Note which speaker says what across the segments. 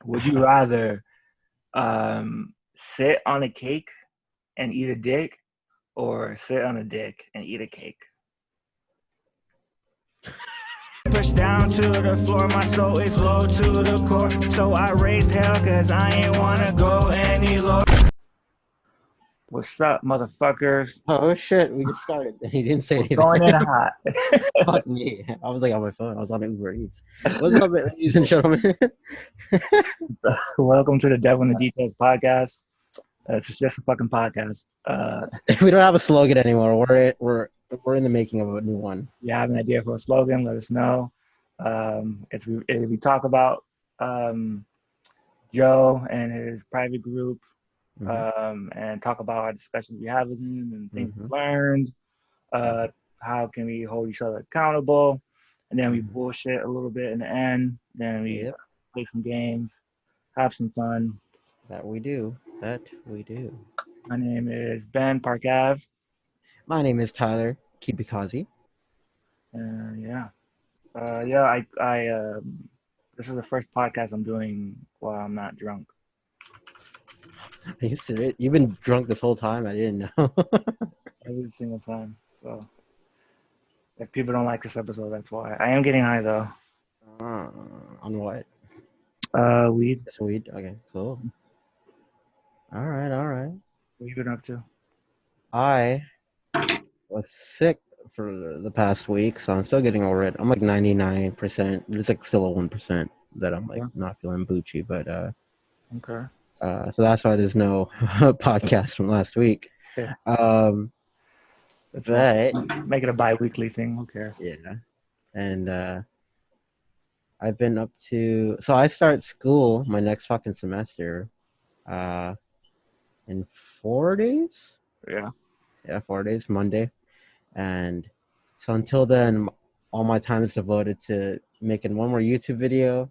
Speaker 1: Would you rather sit on a cake and eat a dick, or sit on a dick and eat a cake? Push down to the floor, my soul is low to the core. So I raised hell cause I ain't wanna go any lower. What's up, motherfuckers?
Speaker 2: Oh shit, we just started. He didn't say anything.
Speaker 1: Going in hot.
Speaker 2: Fuck me. I was like on my phone. I was on Uber Eats. What's up, ladies and gentlemen?
Speaker 1: Welcome to the Devil in the Details podcast. It's just a fucking podcast.
Speaker 2: We don't have a slogan anymore. We're in the making of a new one.
Speaker 1: You have an idea for a slogan, let us know. If we talk about Joe and his private group, and talk about our discussions we have with him and things we learned, how can we hold each other accountable, and then we bullshit a little bit in the end. Then we play some games, have some fun.
Speaker 2: That we do.
Speaker 1: My name is Ben Park Ave.
Speaker 2: My name is Tyler Kibikazi.
Speaker 1: This is the first podcast I'm doing while I'm not drunk.
Speaker 2: Are you serious? You've been drunk this whole time? I didn't know.
Speaker 1: Every single time. So if people don't like this episode, that's why. I am getting high though.
Speaker 2: On what?
Speaker 1: Weed.
Speaker 2: Just weed? Okay, cool. All right.
Speaker 1: What have you been up to?
Speaker 2: I was sick for the past week, so I'm still getting over it. I'm like 99%. There's like still a 1% that I'm like not feeling Bucci, but
Speaker 1: okay.
Speaker 2: So that's why there's no podcast from last week.
Speaker 1: Yeah.
Speaker 2: But
Speaker 1: make it a bi-weekly thing. Who cares?
Speaker 2: Yeah. And I've been up to, so I start school my next fucking semester in 4 days.
Speaker 1: Yeah,
Speaker 2: 4 days, Monday. And so until then, all my time is devoted to making one more YouTube video,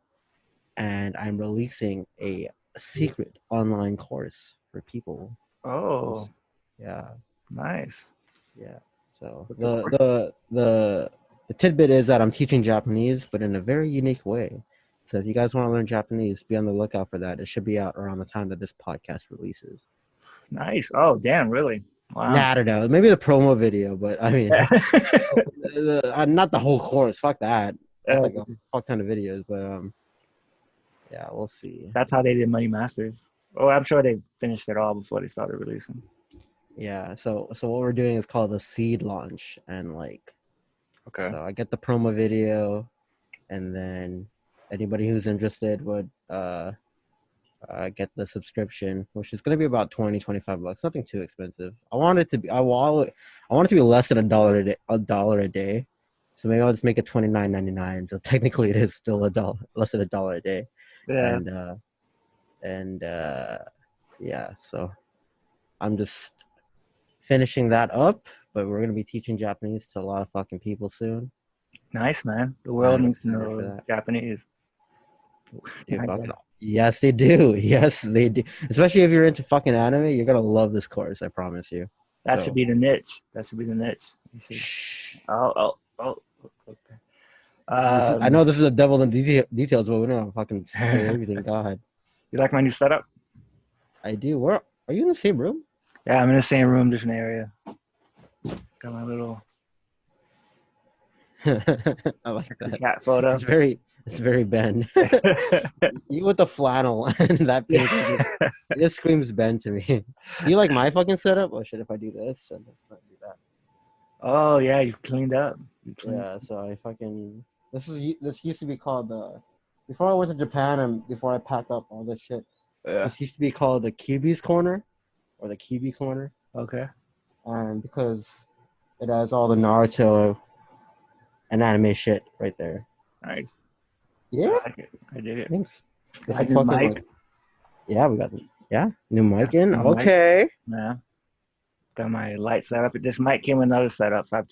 Speaker 2: and I'm releasing a secret online course for people.
Speaker 1: Oh,
Speaker 2: yeah,
Speaker 1: nice.
Speaker 2: Yeah. So the tidbit is that I'm teaching Japanese, but in a very unique way. So if you guys want to learn Japanese, be on the lookout for that. It should be out around the time that this podcast releases.
Speaker 1: Nice. Oh, damn, really? Wow.
Speaker 2: Nah, I don't know. Maybe the promo video, but I mean, not the whole course. Fuck that. That's like a fuck ton of videos, but yeah, we'll see.
Speaker 1: That's how they did Money Masters. Oh, I'm sure they finished it all before they started releasing.
Speaker 2: Yeah, so what we're doing is called the seed launch, and like,
Speaker 1: okay.
Speaker 2: So I get the promo video, and then anybody who's interested would get the subscription, which is going to be about $20-$25. Nothing too expensive. I want it to be less than $1 a day. So maybe I'll just make it $29.99. So technically, it is still less than $1 a day.
Speaker 1: Yeah.
Speaker 2: And yeah. So I'm just finishing that up, but we're gonna be teaching Japanese to a lot of fucking people soon.
Speaker 1: Nice, man. The world needs to know Japanese.
Speaker 2: Dude, yes, they do. Yes, they do. Especially if you're into fucking anime, you're gonna love this course. I promise you.
Speaker 1: That should be the niche. You see. Oh. Okay.
Speaker 2: I know this is a devil in details, but we don't fucking say everything. God.
Speaker 1: You like my new setup?
Speaker 2: I do. Where are you in the same room?
Speaker 1: Yeah, I'm in the same room, different area. Got my little.
Speaker 2: I like that
Speaker 1: cat photo.
Speaker 2: It's very Ben. You with the flannel and that pink, it just screams Ben to me. You like my fucking setup? Oh shit! If I do this and if I do that.
Speaker 1: Oh yeah, you cleaned up.
Speaker 2: Yeah, so I fucking this used to be called before I went to Japan and before I packed up all this shit.
Speaker 1: Yeah.
Speaker 2: This used to be called the Kibi's Corner, or the Kibi Corner.
Speaker 1: Okay.
Speaker 2: And because it has all the Naruto and anime shit right there.
Speaker 1: Nice.
Speaker 2: Yeah,
Speaker 1: I did it.
Speaker 2: Thanks.
Speaker 1: New mic.
Speaker 2: Yeah, we got new mic in. Okay.
Speaker 1: Yeah. Got my light set up. This mic came with another setup. So I have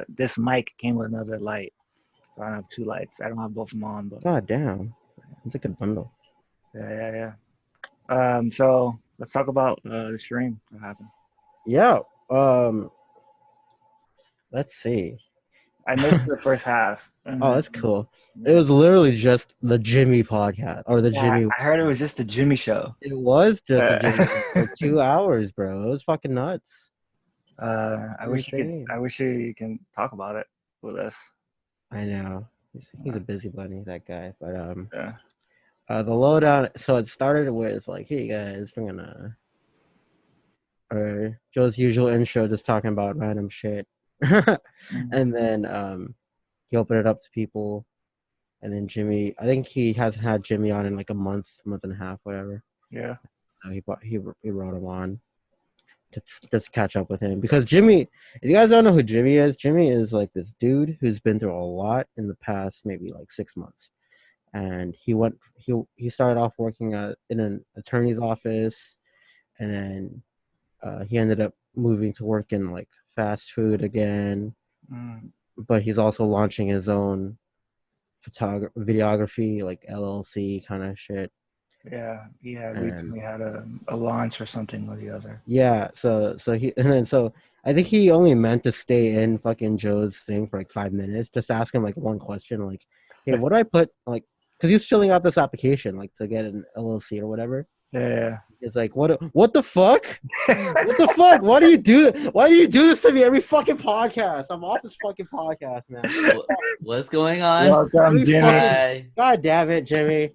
Speaker 1: this mic came with another light. So I have two lights. I don't have both of them on, but
Speaker 2: God damn. It's a good bundle.
Speaker 1: Yeah. So let's talk about the stream. What happened?
Speaker 2: Yeah. Let's see.
Speaker 1: I missed the first half.
Speaker 2: Oh, that's cool. It was literally just the Jimmy podcast or the
Speaker 1: Yeah,
Speaker 2: Jimmy.
Speaker 1: I heard it was just the Jimmy show.
Speaker 2: It was just a Jimmy for 2 hours, bro. It was fucking nuts.
Speaker 1: I wish you can talk about it with us.
Speaker 2: I know. He's a busy bunny, that guy. But
Speaker 1: Yeah.
Speaker 2: the lowdown. So it started with like, hey guys, we're gonna or Joe's usual intro, just talking about random shit, and then he opened it up to people, and then Jimmy. I think he hasn't had Jimmy on in like a month and a half, whatever.
Speaker 1: Yeah.
Speaker 2: He brought him on to just catch up with him because Jimmy. If you guys don't know who Jimmy is like this dude who's been through a lot in the past, maybe like 6 months. And he started off working in an attorney's office, and then he ended up moving to work in like fast food again. But he's also launching his own videography, like LLC kind of shit.
Speaker 1: Yeah, recently had a launch or something or the other.
Speaker 2: Yeah, so I think he only meant to stay in fucking Joe's thing for like 5 minutes, just to ask him like one question, like, hey, what do I put, like, because he was filling out this application like to get an LLC or whatever.
Speaker 1: Yeah.
Speaker 2: It's like, what the fuck? What the fuck? Why do you do this to me every fucking podcast? I'm off this fucking podcast, man.
Speaker 3: What's going on?
Speaker 1: Welcome, Jimmy.
Speaker 2: God damn it, Jimmy.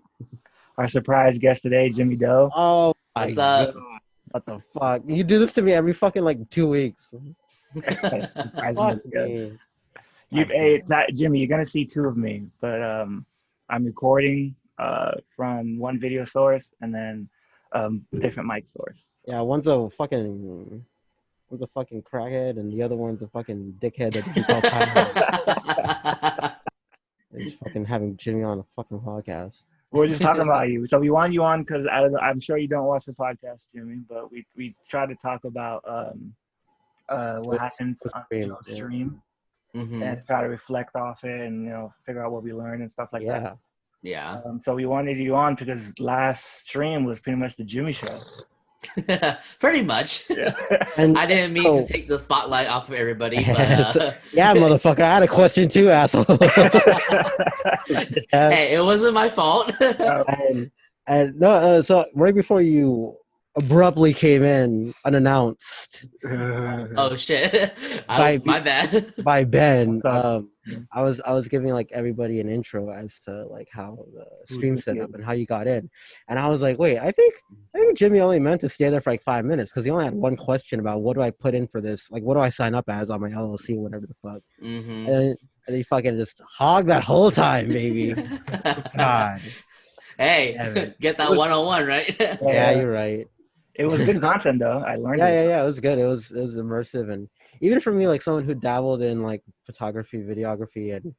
Speaker 1: Our surprise guest today, Jimmy Doe.
Speaker 2: Oh my
Speaker 3: What's up?
Speaker 2: God. What the fuck? You do this to me every fucking like 2 weeks. Fuck me.
Speaker 1: Jimmy, you're gonna see two of me, but I'm recording from one video source and then different mic source.
Speaker 2: Yeah, one's a fucking crackhead and the other one's a fucking dickhead that you call Tyler. He's fucking having Jimmy on a fucking podcast.
Speaker 1: We're just talking about you. So we want you on because I'm sure you don't watch the podcast, Jimmy, but we try to talk about what happens on the stream and try to reflect off it and, figure out what we learned and stuff like that.
Speaker 3: Yeah.
Speaker 1: So we wanted you on because last stream was pretty much the Jimmy show.
Speaker 3: Pretty much.
Speaker 1: Yeah.
Speaker 2: And
Speaker 3: I didn't mean to take the spotlight off of everybody, but
Speaker 2: yeah, motherfucker, I had a question too, asshole.
Speaker 3: Hey, it wasn't my fault.
Speaker 2: and no, so right before you abruptly came in unannounced.
Speaker 3: Oh shit! My bad.
Speaker 2: By Ben, I was giving like everybody an intro as to like how the stream set up and how you got in, and I was like, wait, I think Jimmy only meant to stay there for like 5 minutes because he only had one question about what do I put in for this, like what do I sign up as on my LLC, whatever the fuck, and he fucking just hogged that whole time, baby. God.
Speaker 3: Hey, get that 101, right?
Speaker 2: Yeah, you're right.
Speaker 1: It was good content though. I learned.
Speaker 2: Yeah. It was good. It was immersive, and even for me, like someone who dabbled in like photography, videography, and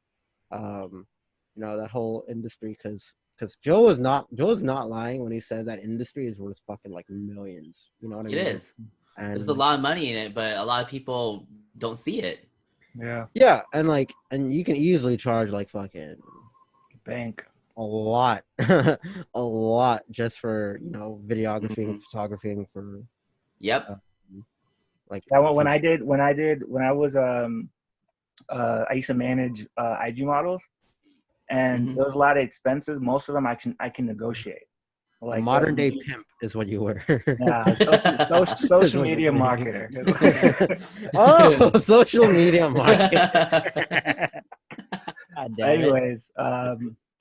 Speaker 2: that whole industry, because Joe is not lying when he said that industry is worth fucking like millions. You know what I mean?
Speaker 3: It is. And there's a lot of money in it, but a lot of people don't see it.
Speaker 1: Yeah.
Speaker 2: Yeah, and you can easily charge like fucking
Speaker 1: bank.
Speaker 2: A lot just for videography and photography for
Speaker 1: like that one when I was I used to manage IG models, and there was a lot of expenses. Most of them I can negotiate.
Speaker 2: Like modern day pimp is what you were.
Speaker 1: Yeah, social media marketer.
Speaker 2: Oh, social media marketer.
Speaker 1: Anyways,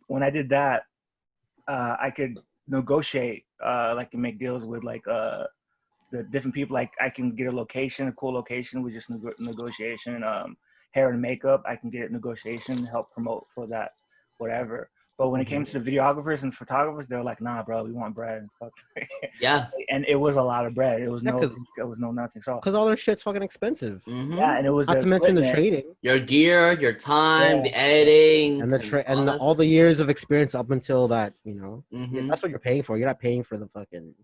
Speaker 1: when I did that, I could negotiate, like make deals with like the different people. Like I can get a cool location with just negotiation. Hair and makeup, I can get negotiation, help promote for that, whatever. But when it came to the videographers and photographers, they were like, "Nah, bro, we want bread."
Speaker 3: Yeah.
Speaker 1: And it was a lot of bread. It was no nothing. So
Speaker 2: because all their shit's fucking expensive.
Speaker 1: Yeah, and it was
Speaker 2: not to mention the trading,
Speaker 3: your gear, your time, the editing,
Speaker 2: and all the years of experience up until that. That's what you're paying for. You're not paying for the fucking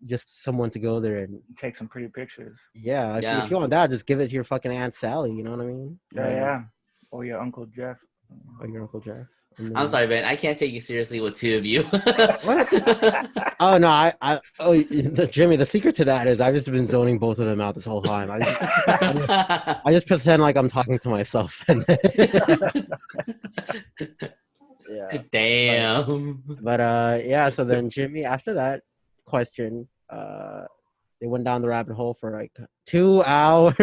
Speaker 2: just someone to go there and
Speaker 1: take some pretty pictures.
Speaker 2: Yeah, if you want that, just give it to your fucking Aunt Sally. You know what I mean?
Speaker 1: Yeah. Or your Uncle Jeff.
Speaker 2: Or your Uncle Jeff.
Speaker 3: I'm sorry, man. I can't take you seriously with two of you.
Speaker 2: What? Oh no, Jimmy. The secret to that is I've just been zoning both of them out this whole time. I just pretend like I'm talking to myself. Yeah.
Speaker 3: Damn.
Speaker 2: But yeah. So then Jimmy, after that question, they went down the rabbit hole for like 2 hours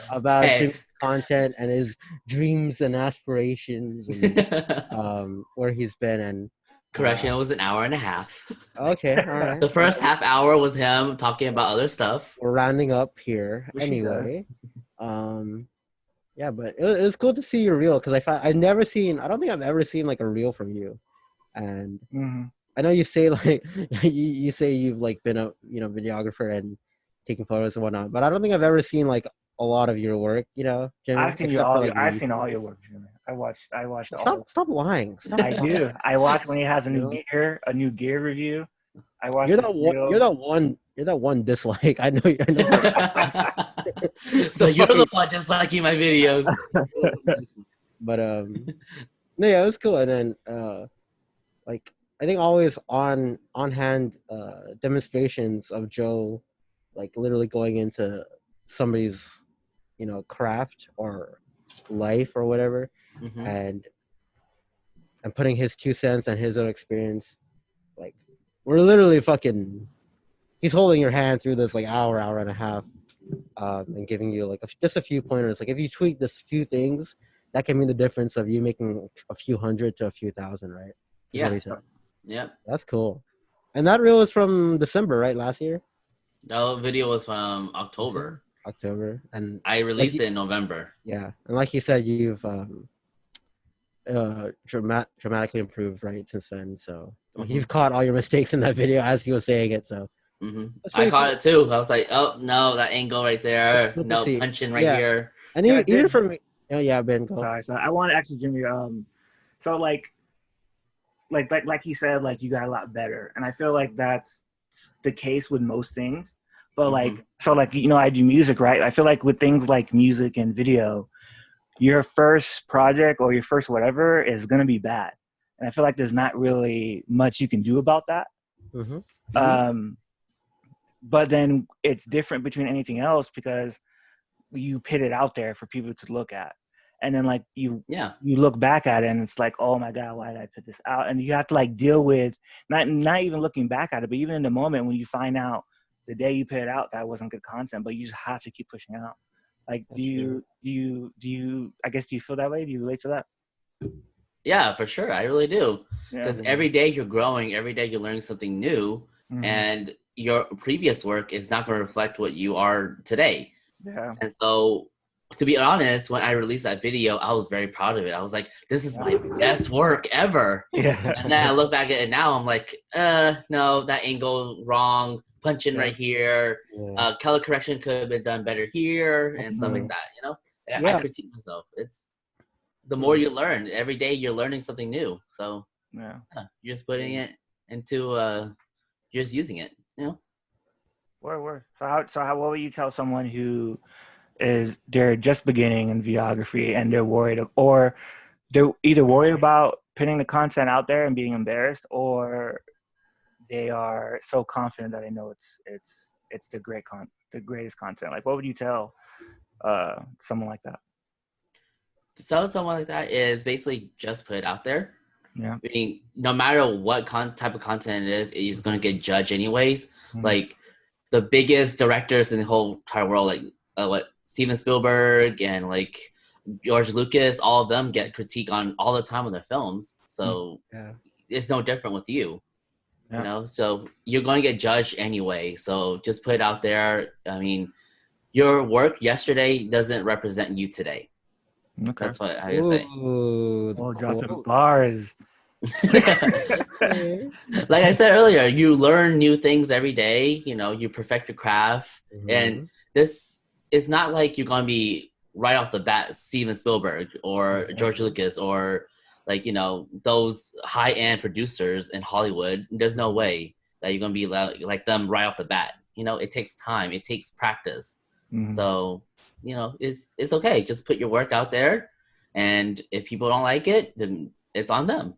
Speaker 2: about
Speaker 3: Hey.
Speaker 2: Jimmy's content and his dreams and aspirations and where he's been and.
Speaker 3: Correction, it was an hour and a half.
Speaker 2: Okay, all right.
Speaker 3: The first half hour was him talking about other stuff.
Speaker 2: We're rounding up here anyway. Yeah, but it was cool to see your reel because I don't think I've ever seen like a reel from you, and I know you say like you say you've like been a videographer and taking photos and whatnot, but I don't think I've ever seen like a lot of your work. Jimmy.
Speaker 1: I've seen I've seen all your work, Jimmy. I watched all.
Speaker 2: Stop lying.
Speaker 1: I do. I watch when he has a new gear review. I watch.
Speaker 2: You're that one dislike. I know.
Speaker 3: So you're the one disliking my videos.
Speaker 2: But no, yeah, it was cool. And then like I think always on hand demonstrations of Joe, like literally going into somebody's craft or life or whatever, and putting his 2 cents and his own experience. Like we're literally he's holding your hand through this like hour and a half, and giving you like just a few pointers. Like if you tweak this few things, that can mean the difference of you making a few hundred to a few thousand, right?
Speaker 3: Yeah.
Speaker 2: That's cool. And that reel is from December, right? Last year.
Speaker 3: That video was from October,
Speaker 2: and
Speaker 3: I released it in November.
Speaker 2: Yeah, and like you said, you've dramatically improved right since then. So you've caught all your mistakes in that video as you were saying it. So
Speaker 3: I caught it too. I was like, oh no, that angle right there, no punching right here.
Speaker 2: And even for me, Ben. Go.
Speaker 1: Sorry, so I want to ask you, Jimmy. So like he said, like you got a lot better, and I feel like that's the case with most things. But I do music, right? I feel like with things like music and video, your first project or your first whatever is gonna be bad, and I feel like there's not really much you can do about that. But then it's different between anything else because you put it out there for people to look at, and then like you look back at it and it's like, oh my god, why did I put this out? And you have to like deal with not even looking back at it, but even in the moment when you find out the day you put it out that wasn't good content, but you just have to keep pushing out. Like, do you I guess, do you feel that way? Do you relate to that?
Speaker 3: Yeah, for sure. I really do. Because every day you're growing, every day you're learning something new, and your previous work is not going to reflect what you are today.
Speaker 1: Yeah.
Speaker 3: And so, to be honest, when I released that video, I was very proud of it. I was like, this is my best work ever.
Speaker 1: Yeah.
Speaker 3: And then I look back at it now, I'm like, no, that angle wrong. Punching right here. Color correction could have been done better here, and stuff like that. I critique myself. It's the more you learn, every day you're learning something new. So you're just putting it into you're just using it.
Speaker 1: Word. So what would you tell someone who they're just beginning in videography and they're worried, or they're either worried about putting the content out there and being embarrassed, or they are so confident that they know it's the greatest content? Like, what would you tell someone like that?
Speaker 3: To tell someone like that is basically just put it out there.
Speaker 1: Yeah.
Speaker 3: I mean, no matter what type of content it is, it's going to get judged anyways. Like the biggest directors in the whole entire world, like Steven Spielberg and like George Lucas, all of them get critique on all the time on their films. So it's no different with you. So you're going to get judged anyway. So just put it out there. I mean, your work yesterday doesn't represent you today.
Speaker 1: Okay.
Speaker 3: That's what I would say.
Speaker 1: Dropping bars.
Speaker 3: Like I said earlier, you learn new things every day. You perfect your craft. And this is not like you're going to be right off the bat Steven Spielberg or George Lucas or like, those high-end producers in Hollywood. There's no way that you're going to be like them right off the bat. It takes time. It takes practice. So, it's okay. Just put your work out there. And if people don't like it, then it's on them.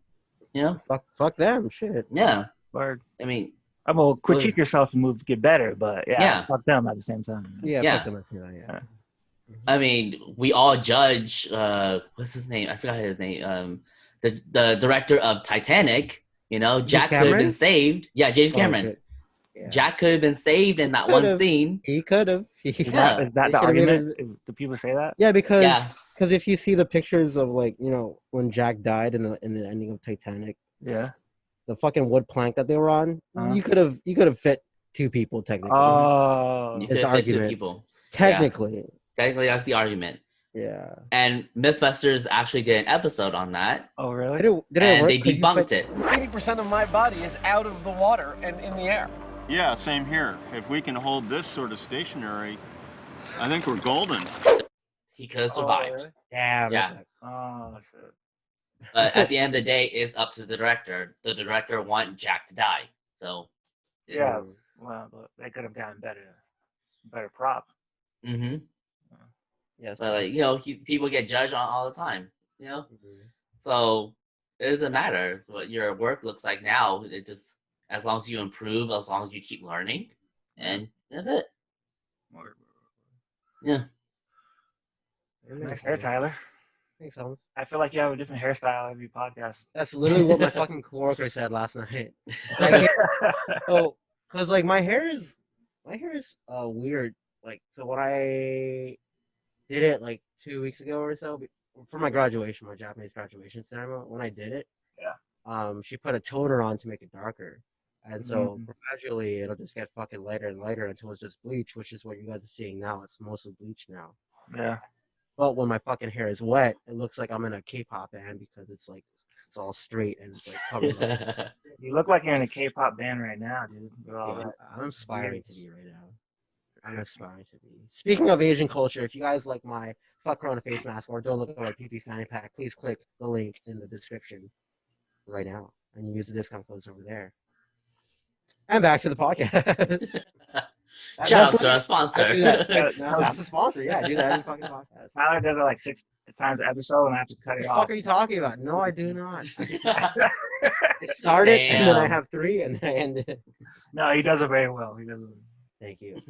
Speaker 3: You know?
Speaker 2: Fuck them, shit.
Speaker 3: Yeah.
Speaker 1: Or
Speaker 3: I mean,
Speaker 1: I'm gonna critique yourself and move to get better, but
Speaker 3: Yeah.
Speaker 1: fuck them at the same time.
Speaker 2: Yeah,
Speaker 3: Yeah.
Speaker 2: fuck them. Yeah.
Speaker 3: I mean, we all judge. What's his name? I forgot his name. The director of Titanic. You know, Jack could have been saved. Yeah, James Cameron.
Speaker 2: Yeah.
Speaker 3: Jack could have been saved in that one scene.
Speaker 2: He could have.
Speaker 1: Is that the argument? Do people say that?
Speaker 2: Yeah, because if you see the pictures of like, you know, when Jack died in the ending of Titanic,
Speaker 1: yeah,
Speaker 2: the fucking wood plank that they were on, you could have fit 2 people technically.
Speaker 3: Oh, you could have fit 2 people.
Speaker 2: Technically,
Speaker 3: that's the argument.
Speaker 2: Yeah.
Speaker 3: And Mythbusters actually did an episode on that.
Speaker 1: Oh, really?
Speaker 2: Did it work?
Speaker 3: They debunked it.
Speaker 4: 80% of my body is out of the water and in the air.
Speaker 5: Yeah, same here. If we can hold this sort of stationary, I think we're golden.
Speaker 3: He could have survived.
Speaker 1: Oh, really?
Speaker 2: Damn.
Speaker 3: Yeah.
Speaker 1: Oh, shit.
Speaker 3: But at the end of the day, it's up to the director. The director wants Jack to die. So.
Speaker 1: Yeah. Well, but they could have gotten better prop.
Speaker 3: Mm-hmm.
Speaker 2: Yes.
Speaker 3: But like, you know, people get judged on all the time. You know. Mm-hmm. So it doesn't matter what your work looks like now. It just, as long as you improve, as long as you keep learning, and that's it. Yeah.
Speaker 1: Nice hair, Tyler.
Speaker 2: Thanks, Alan.
Speaker 1: I feel like you have a different hairstyle every podcast.
Speaker 2: That's literally what my fucking coworker said last night. Oh, because like my hair is weird. Like, so when I did it like 2 weeks ago or so for my graduation, my Japanese graduation ceremony, when I did it, she put a toner on to make it darker. And so gradually it'll just get fucking lighter and lighter until it's just bleach, which is what you guys are seeing now. It's mostly bleach now.
Speaker 1: Yeah.
Speaker 2: But when my fucking hair is wet, it looks like I'm in a K-pop band because it's like it's all straight and it's like covered up.
Speaker 1: You look like you're in a K-pop band right now, dude.
Speaker 2: I'm aspiring to be right now. I'm aspiring to be. Speaking of Asian culture, if you guys like my fuck Corona face mask or don't look at my PP fanny pack, please click the link in the description right now and use the discount codes over there. And back to the podcast.
Speaker 3: Shout out to our sponsor.
Speaker 2: That's a sponsor. Yeah, I do that every fucking podcast.
Speaker 1: Tyler does it like 6 times an episode, and I have to cut it off.
Speaker 2: What the fuck are you talking about? No, I do not. I started, and then I have 3, and then I ended.
Speaker 1: No, he does it very well. He does it.
Speaker 2: Thank you.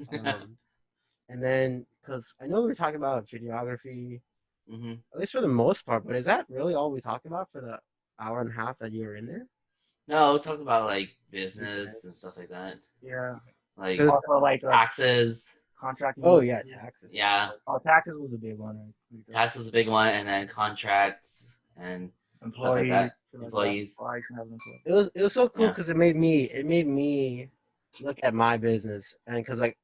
Speaker 2: And then, because I know we were talking about videography, at least for the most part, but is that really all we talked about for the hour and a half that you were in there?
Speaker 3: No, we talked about like business and stuff like that.
Speaker 1: Yeah.
Speaker 3: Like
Speaker 1: also like
Speaker 3: taxes.
Speaker 1: Contracting.
Speaker 2: Oh yeah, taxes.
Speaker 3: Yeah.
Speaker 1: Oh, taxes was a big one.
Speaker 3: Taxes was a big one, and then contracts and stuff like that. Employees.
Speaker 2: It was so cool because it made me look at my business, and because like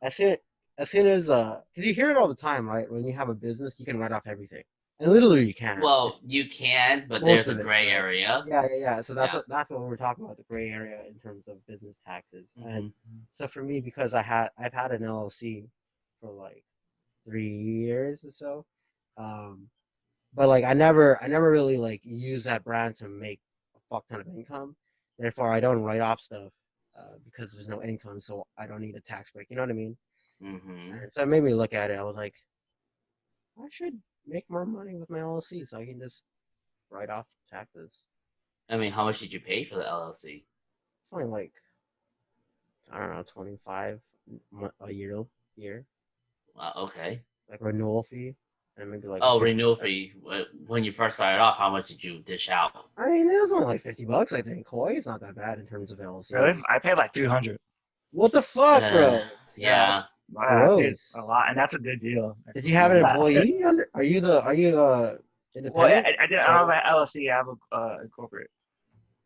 Speaker 2: as soon as because you hear it all the time, right? When you have a business, you can write off everything. And literally, you can.
Speaker 3: Well, you can, but there's a gray area.
Speaker 2: Yeah. So that's what we're talking about, the gray area in terms of business taxes. And so for me, because I've had an LLC for like 3 years or so, but like I never really like use that brand to make a fuck ton of income. Therefore, I don't write off stuff because there's no income, so I don't need a tax break. You know what I mean? And so it made me look at it. I was like, I should make more money with my LLC so I can just write off taxes.
Speaker 3: I mean, how much did you pay for the LLC?
Speaker 2: Only like, I don't know, $25 a year.
Speaker 3: Wow, okay.
Speaker 2: Like renewal fee, and maybe like
Speaker 3: renewal fee. When you first started off, how much did you dish out?
Speaker 2: I mean, it was only like $50. I think Hawaii is not that bad in terms of LLC.
Speaker 1: Really? I paid like $300.
Speaker 2: What the fuck, bro?
Speaker 3: Yeah.
Speaker 1: I paid a lot, and that's a good deal.
Speaker 2: Did you have an employee under? Are you independent?
Speaker 1: Well, I don't have an LLC. I have a corporate.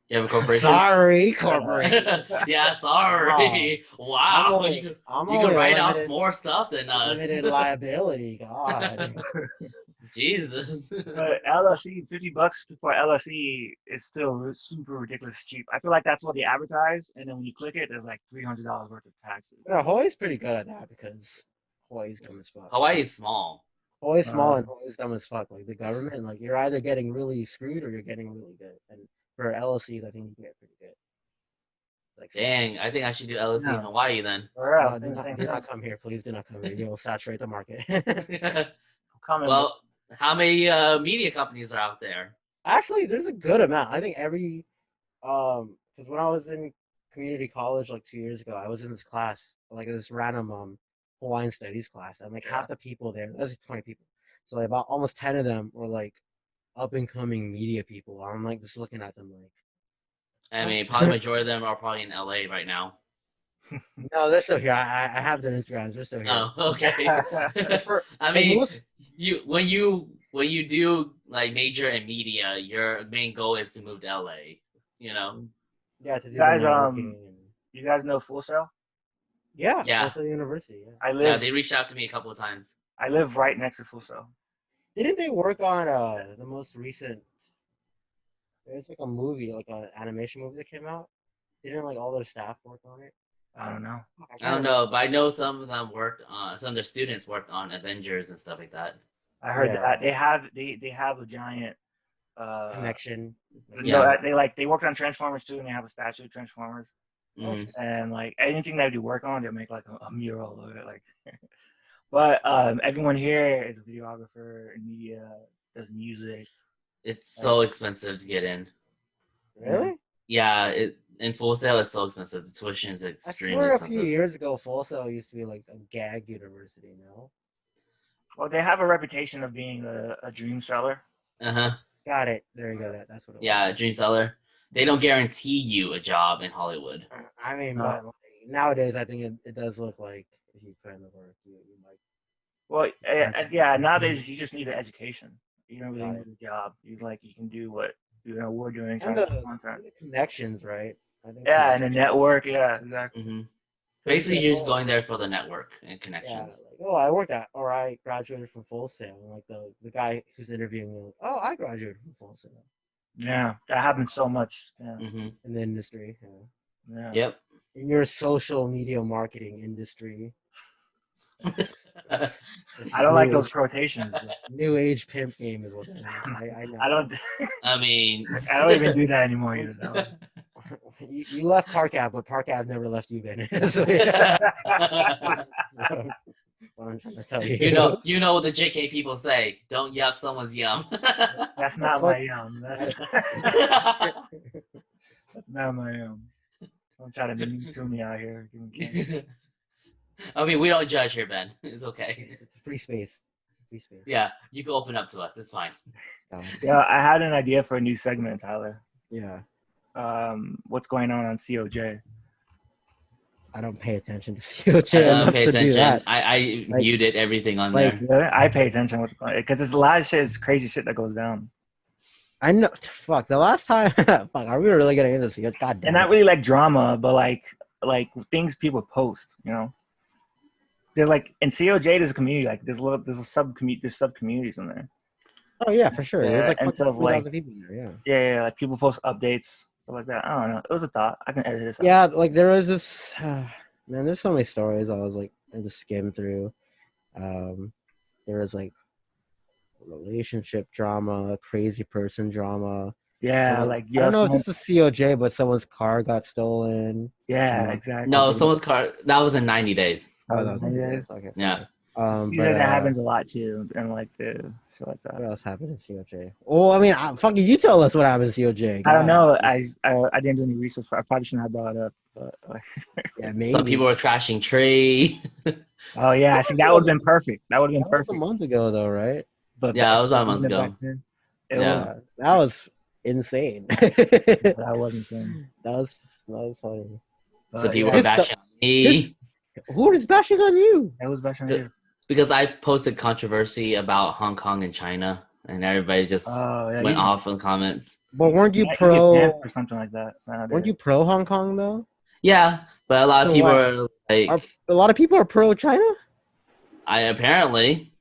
Speaker 3: You have a corporation?
Speaker 2: Sorry, corporation.
Speaker 3: Yeah, sorry. Wow. You can write off more stuff than us.
Speaker 2: Limited liability, God.
Speaker 3: Jesus.
Speaker 1: But LLC, $50 for LLC is still super ridiculous cheap. I feel like that's what they advertise, and then when you click it, there's like $300 worth of taxes.
Speaker 2: Yeah, Hawaii's pretty good at that because Hawaii's dumb as fuck.
Speaker 3: Hawaii is small.
Speaker 2: Hawaii's small and Hawaii's dumb as fuck. Like the government, like you're either getting really screwed or you're getting really good. And for LLCs, I think you can get pretty good. Like,
Speaker 3: dang, I think I should do LLC in Hawaii then.
Speaker 1: Or else,
Speaker 2: do not come here, please. Do not come here. You'll saturate the market.
Speaker 3: Well, how many media companies are out there?
Speaker 2: Actually, there's a good amount. I think every because when I was in community college like 2 years ago, I was in this class, like this random Hawaiian studies class, and like half the people there, there's like 20 people, so like about almost 10 of them were like up and coming media people. I'm like just looking at them like,
Speaker 3: I mean, probably majority of them are probably in LA right now.
Speaker 2: no, they're still here. I have their Instagrams. They're still here.
Speaker 3: Oh, okay. I mean, when you do like major in media, your main goal is to move to LA. You know.
Speaker 2: Yeah, to do
Speaker 1: You guys,
Speaker 2: the networking.
Speaker 1: you guys know Full Sail?
Speaker 2: Yeah,
Speaker 3: Yeah.
Speaker 2: Full Sail University. Yeah.
Speaker 1: I
Speaker 3: they reached out to me a couple of times.
Speaker 1: I live right next to Full Sail.
Speaker 2: Didn't they work on the most recent? There's like a movie, like an animation movie that came out. Didn't like all their staff work on it?
Speaker 1: I don't know.
Speaker 3: I don't know, but I know some of them worked on. Some of their students worked on Avengers and stuff like that.
Speaker 1: I heard that they have a giant
Speaker 2: connection.
Speaker 1: No, they worked on Transformers too, and they have a statue of Transformers.
Speaker 3: Mhm.
Speaker 1: And like anything that they work on, they make like a mural of it. Like, but everyone here is a videographer in media, does music.
Speaker 3: It's so expensive to get in.
Speaker 2: Really?
Speaker 3: Yeah, in Full Sail it's so expensive. The tuition is
Speaker 2: I
Speaker 3: extremely
Speaker 2: swear
Speaker 3: expensive.
Speaker 2: a few years ago, Full Sail used to be like a gag university. No.
Speaker 1: Well, they have a reputation of being a dream seller.
Speaker 2: Got it. There you go. That's what it was.
Speaker 3: Yeah, dream seller. They don't guarantee you a job in Hollywood.
Speaker 2: I mean, but like, nowadays, I think it does look like if you put in the work, you might.
Speaker 1: Well, yeah. Nowadays, you just need an education. You don't really need a job. You can do what we're doing.
Speaker 2: And the connections, right?
Speaker 1: I think and the network. Yeah, exactly.
Speaker 3: Mm-hmm. Basically, you're just going there for the network and connections.
Speaker 2: Yeah, like, I worked at, or I graduated from Full Sail. And like the guy who's interviewing me, like, oh, I graduated from Full Sail.
Speaker 1: Yeah, that happens so much. Yeah.
Speaker 2: In the industry.
Speaker 1: Yeah.
Speaker 3: Yep.
Speaker 2: In your social media marketing industry.
Speaker 1: I don't like those quotations.
Speaker 2: New age pimp game is what that is. I know.
Speaker 1: I don't.
Speaker 3: I mean,
Speaker 1: I don't even do that anymore. Either.
Speaker 2: You left Park Ave, but Park Ave never left you, Ben. So, what I'm trying to tell you.
Speaker 3: You know what the JK people say. Don't yuck someone's yum.
Speaker 1: That's not my yum. That's not my yum. Don't try to mean to me out here.
Speaker 3: I mean, we don't judge here, Ben. It's okay.
Speaker 2: It's a free space.
Speaker 3: Yeah, you can open up to us. It's fine.
Speaker 1: Yeah, I had an idea for a new segment, Tyler.
Speaker 2: Yeah.
Speaker 1: What's going on COJ?
Speaker 2: I don't pay attention to COJ.
Speaker 3: I don't pay attention. I muted everything on there.
Speaker 1: Really? I pay attention what's going on because there's a lot of shit, it's crazy shit that goes down.
Speaker 2: I know. Fuck. The last time. Fuck. Are we really getting into this? God damn.
Speaker 1: And not really like drama, but like things people post. You know, they're like in COJ. There's a community. Like there's sub communities in there.
Speaker 2: Oh yeah, for sure.
Speaker 1: Yeah,
Speaker 2: there's like
Speaker 1: instead of like
Speaker 2: people in there,
Speaker 1: yeah, like people post updates. Like that. I don't know. It was a thought. I can edit this out.
Speaker 2: Yeah, like there was this man, there's so many stories I was like I just skimmed through. There was like relationship drama, crazy person drama.
Speaker 1: Yeah,
Speaker 2: so,
Speaker 1: like
Speaker 2: I don't know if this was COJ, but someone's car got stolen.
Speaker 1: Yeah, exactly.
Speaker 3: No, someone's car that was in 90 days.
Speaker 2: Oh, that was 90 days. Okay.
Speaker 3: Yeah.
Speaker 1: But that happens a lot too, and like the shit like that.
Speaker 2: What else happened in COJ? Well, I mean, fucking you tell us what happened in COJ.
Speaker 1: I don't know. I didn't do any research. I probably shouldn't have brought it up. But
Speaker 2: yeah, maybe.
Speaker 3: Some people were trashing Trey.
Speaker 1: Oh yeah, I think that would have been perfect. That would have been perfect.
Speaker 2: Was a month ago though, right?
Speaker 1: But
Speaker 3: yeah, it was about a month ago.
Speaker 2: That was insane.
Speaker 1: That was insane.
Speaker 2: That was funny.
Speaker 3: So people were bashing on me.
Speaker 2: Who is bashing on you?
Speaker 1: It was bashing on you.
Speaker 3: Because I posted controversy about Hong Kong and China, and everybody just went off in comments.
Speaker 2: But weren't you pro
Speaker 1: or something like that?
Speaker 2: Weren't you pro Hong Kong though?
Speaker 3: Yeah, but a lot of people are like.
Speaker 2: A lot of people are pro China.
Speaker 3: I apparently.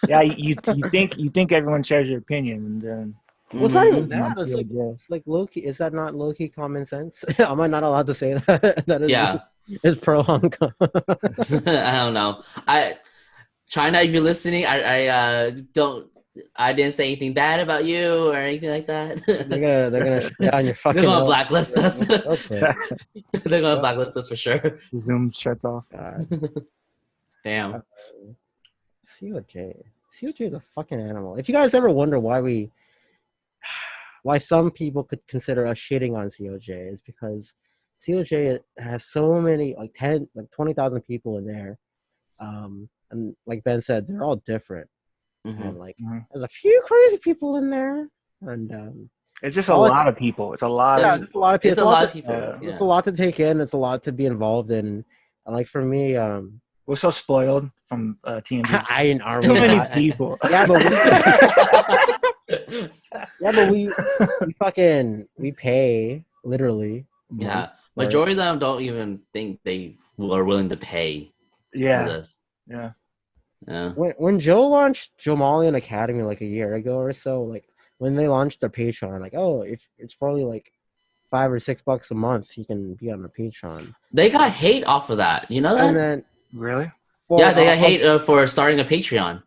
Speaker 1: Yeah, you think everyone shares your opinion, and then.
Speaker 2: Well, it's not even that. It's like low key. Is that not low key common sense? Am I not allowed to say that? That is, is pro Hong Kong.
Speaker 3: I don't know. China, if you're listening, I didn't say anything bad about you or anything like that.
Speaker 2: They're gonna shut down your fucking.
Speaker 3: They're gonna blacklist us.
Speaker 2: Okay.
Speaker 3: They're gonna blacklist us for sure.
Speaker 1: Zoom shuts off.
Speaker 3: Damn.
Speaker 2: COJ is a fucking animal. If you guys ever wonder why we, why some people could consider us shitting on COJ is because COJ has so many, like 20,000 people in there. And like Ben said, they're all different. And like there's a few crazy people in there. And
Speaker 1: it's just a lot of people. It's a lot
Speaker 2: yeah,
Speaker 1: of
Speaker 2: it's a lot of people.
Speaker 3: It's a lot of people.
Speaker 2: It's a lot to take in. It's a lot to be involved in. And like for me,
Speaker 1: we're so spoiled from TMZ.
Speaker 2: I ain't army.
Speaker 1: Too many people.
Speaker 2: Yeah, but we pay literally.
Speaker 3: Yeah, majority of them don't even think they are willing to pay.
Speaker 1: Yeah,
Speaker 3: for this.
Speaker 1: yeah.
Speaker 2: When Joe launched Jomalian Academy like a year ago or so, like when they launched their Patreon, like if it's probably like $5 or $6 a month, you can be on the Patreon.
Speaker 3: They got hate off of that. You know that?
Speaker 2: And then
Speaker 1: really?
Speaker 2: Well,
Speaker 3: yeah, they got hate for starting a Patreon.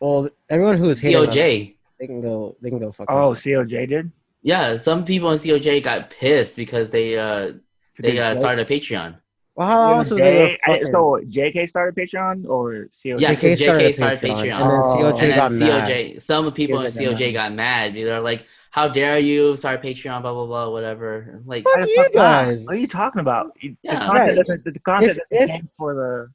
Speaker 2: Well, everyone who is hating
Speaker 3: COJ,
Speaker 2: they can go fuck.
Speaker 1: Oh, COJ did?
Speaker 3: Yeah, some people in COJ got pissed because they started a Patreon.
Speaker 2: Well, how else they
Speaker 1: so JK started Patreon or COJ?
Speaker 3: Yeah, because JK started Patreon.
Speaker 2: And then COJ got mad.
Speaker 3: Some people in COJ got mad. They're like, how dare you start Patreon, blah, blah, blah, whatever. Like,
Speaker 2: fuck you guys.
Speaker 1: What are you talking about?
Speaker 3: Yeah,
Speaker 1: the content came for the...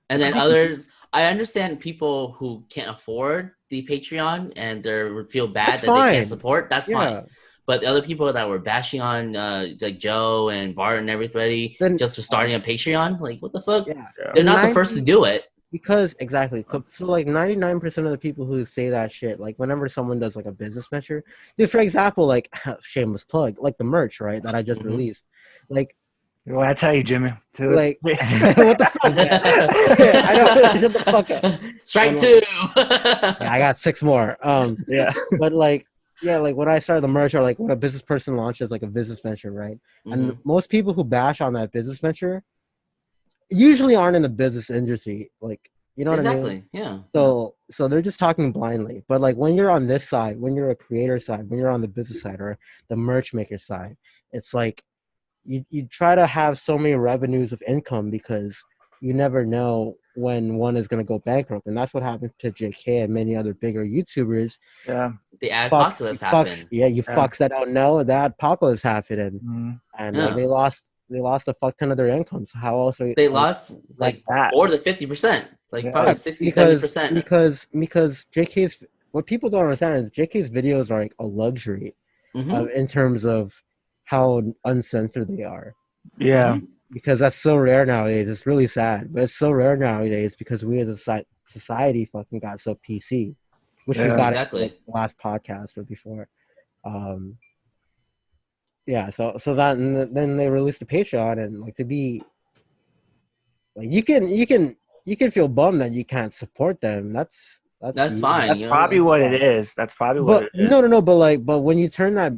Speaker 3: And then others, I understand people who can't afford the Patreon and they feel bad that they can't support. That's fine. But the other people that were bashing on like Joe and Bart and everybody just for starting a Patreon, like what the fuck? Yeah. They're not the first to do it.
Speaker 2: Because exactly. So like 99% of the people who say that shit, like whenever someone does like a business venture, dude, for example, like shameless plug, like the merch, right, that I just released. Like
Speaker 1: what I tell you, Jimmy.
Speaker 2: Like what the fuck? I don't shut the fuck up.
Speaker 3: Strike two.
Speaker 2: Yeah, I got 6 more.
Speaker 1: Yeah.
Speaker 2: But like when I started the merch or like when a business person launches like a business venture, right? And most people who bash on that business venture usually aren't in the business industry, like you know what I mean?
Speaker 3: Yeah.
Speaker 2: So they're just talking blindly. But like when you're on this side, when you're a creator side, when you're on the business side or the merch maker side, it's like you try to have so many revenues of income because you never know when one is going to go bankrupt, and that's what happened to JK and many other bigger YouTubers.
Speaker 1: Yeah,
Speaker 3: the apocalypse happened.
Speaker 2: Fucks that don't know that apocalypse happened, and like they lost a fuck ton of their income. So how else are
Speaker 3: they lost like more than 50%, like probably 60-70%.
Speaker 2: Because JK's, what people don't understand is JK's videos are like a luxury in terms of how uncensored they are.
Speaker 1: Yeah.
Speaker 2: Because that's so rare nowadays. It's really sad, but it's so rare nowadays because we as a society fucking got so PC, which we got in the last podcast or before. Yeah, so that, and then they released the Patreon, and like to be like you can feel bummed that you can't support them. That's
Speaker 3: fine.
Speaker 1: That's probably what it is. That's probably what it is.
Speaker 2: No, but when you turn that.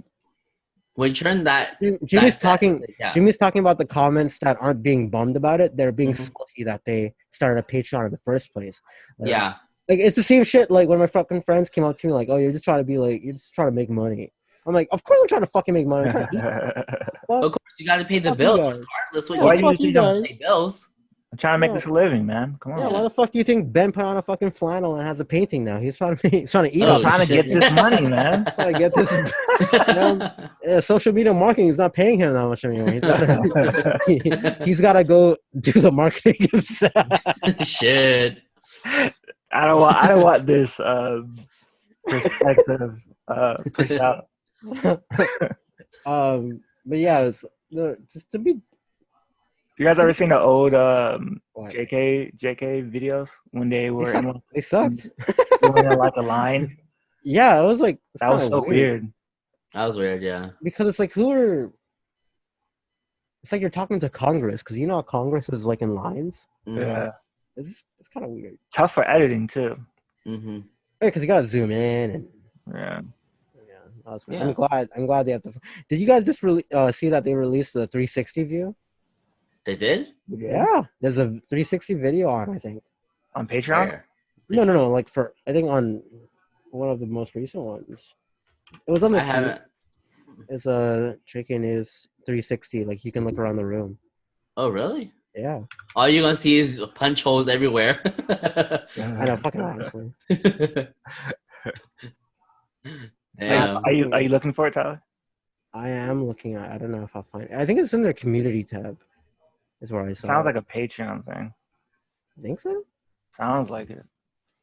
Speaker 3: When you turn that,
Speaker 2: Jimmy's talking about the comments that aren't being bummed about it. They're being salty that they started a Patreon in the first place. Like, like it's the same shit. Like when my fucking friends came up to me, like, "Oh, you're just trying to make money." I'm like, "Of course I'm trying to fucking make money. I'm trying to eat."
Speaker 3: Of course, you got to pay the bills, regardless what you do. You pay bills.
Speaker 1: I'm trying to make this a living, man. Come on.
Speaker 2: Yeah, why the fuck do you think Ben put on a fucking flannel and has a painting now? He's trying to eat.
Speaker 1: I'm trying to get this money, man.
Speaker 2: Trying to get this. Social media marketing is not paying him that much anymore. He's got to go do the marketing himself.
Speaker 3: Shit.
Speaker 2: I
Speaker 1: don't want this perspective pushed out.
Speaker 2: But yeah, it's, just to be.
Speaker 1: You guys ever seen the old JK videos when they were
Speaker 2: they sucked.
Speaker 1: They were in like a line?
Speaker 2: Yeah, it was like
Speaker 1: that was so weird.
Speaker 3: That was weird, yeah.
Speaker 2: Because it's like it's like you're talking to Congress, because you know how Congress is like in lines.
Speaker 1: Yeah,
Speaker 2: it's kind of weird.
Speaker 1: Tough for editing too.
Speaker 3: Mm-hmm.
Speaker 2: Because you gotta zoom in and
Speaker 1: yeah.
Speaker 2: I'm glad they have to. Did you guys just see that they released the 360 view?
Speaker 3: They did?
Speaker 2: Yeah, there's a 360 video on, I think.
Speaker 1: On Patreon?
Speaker 2: No. Like I think on one of the most recent ones. It was on the.
Speaker 3: I haven't.
Speaker 2: It's a chicken is 360. Like you can look around the room.
Speaker 3: Oh really?
Speaker 2: Yeah.
Speaker 3: All you're gonna see is punch holes everywhere.
Speaker 2: I know, fucking honestly.
Speaker 3: Yeah.
Speaker 1: Are you looking for it, Tyler?
Speaker 2: I am looking at. I don't know if I'll find it. I think it's in their community tab. Is where I saw.
Speaker 1: Sounds
Speaker 2: it.
Speaker 1: like a Patreon thing.
Speaker 2: Think so.
Speaker 1: Sounds like it.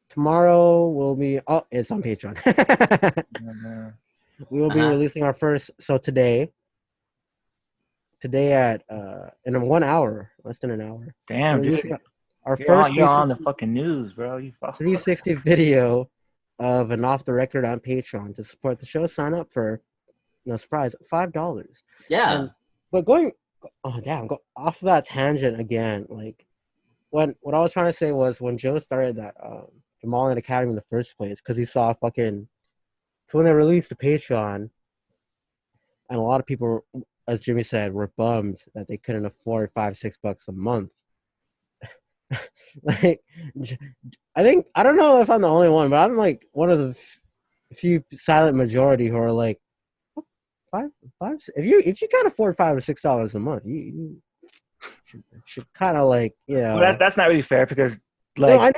Speaker 2: Tomorrow will be. Oh, it's on Patreon.
Speaker 1: Yeah.
Speaker 2: We will be releasing our first. So today at in 1 hour, less than an hour.
Speaker 1: Damn, dude.
Speaker 2: Our first.
Speaker 1: You're on the fucking news, bro. You
Speaker 2: 360 video of an off the record on Patreon to support the show. Sign up for no surprise $5.
Speaker 3: Yeah.
Speaker 2: But go off of that tangent again. Like what I was trying to say was when Joe started that Jamalian Academy in the first place, because he saw fucking. So when they released the Patreon, and a lot of people, as Jimmy said, were bummed that they couldn't afford $5-6 a month. Like, I don't know if I'm the only one, but I'm like one of the few silent majority who are like, five. If you can't afford $5 or $6 a month, you should kind of like, you know.
Speaker 1: Well, that's not really fair because like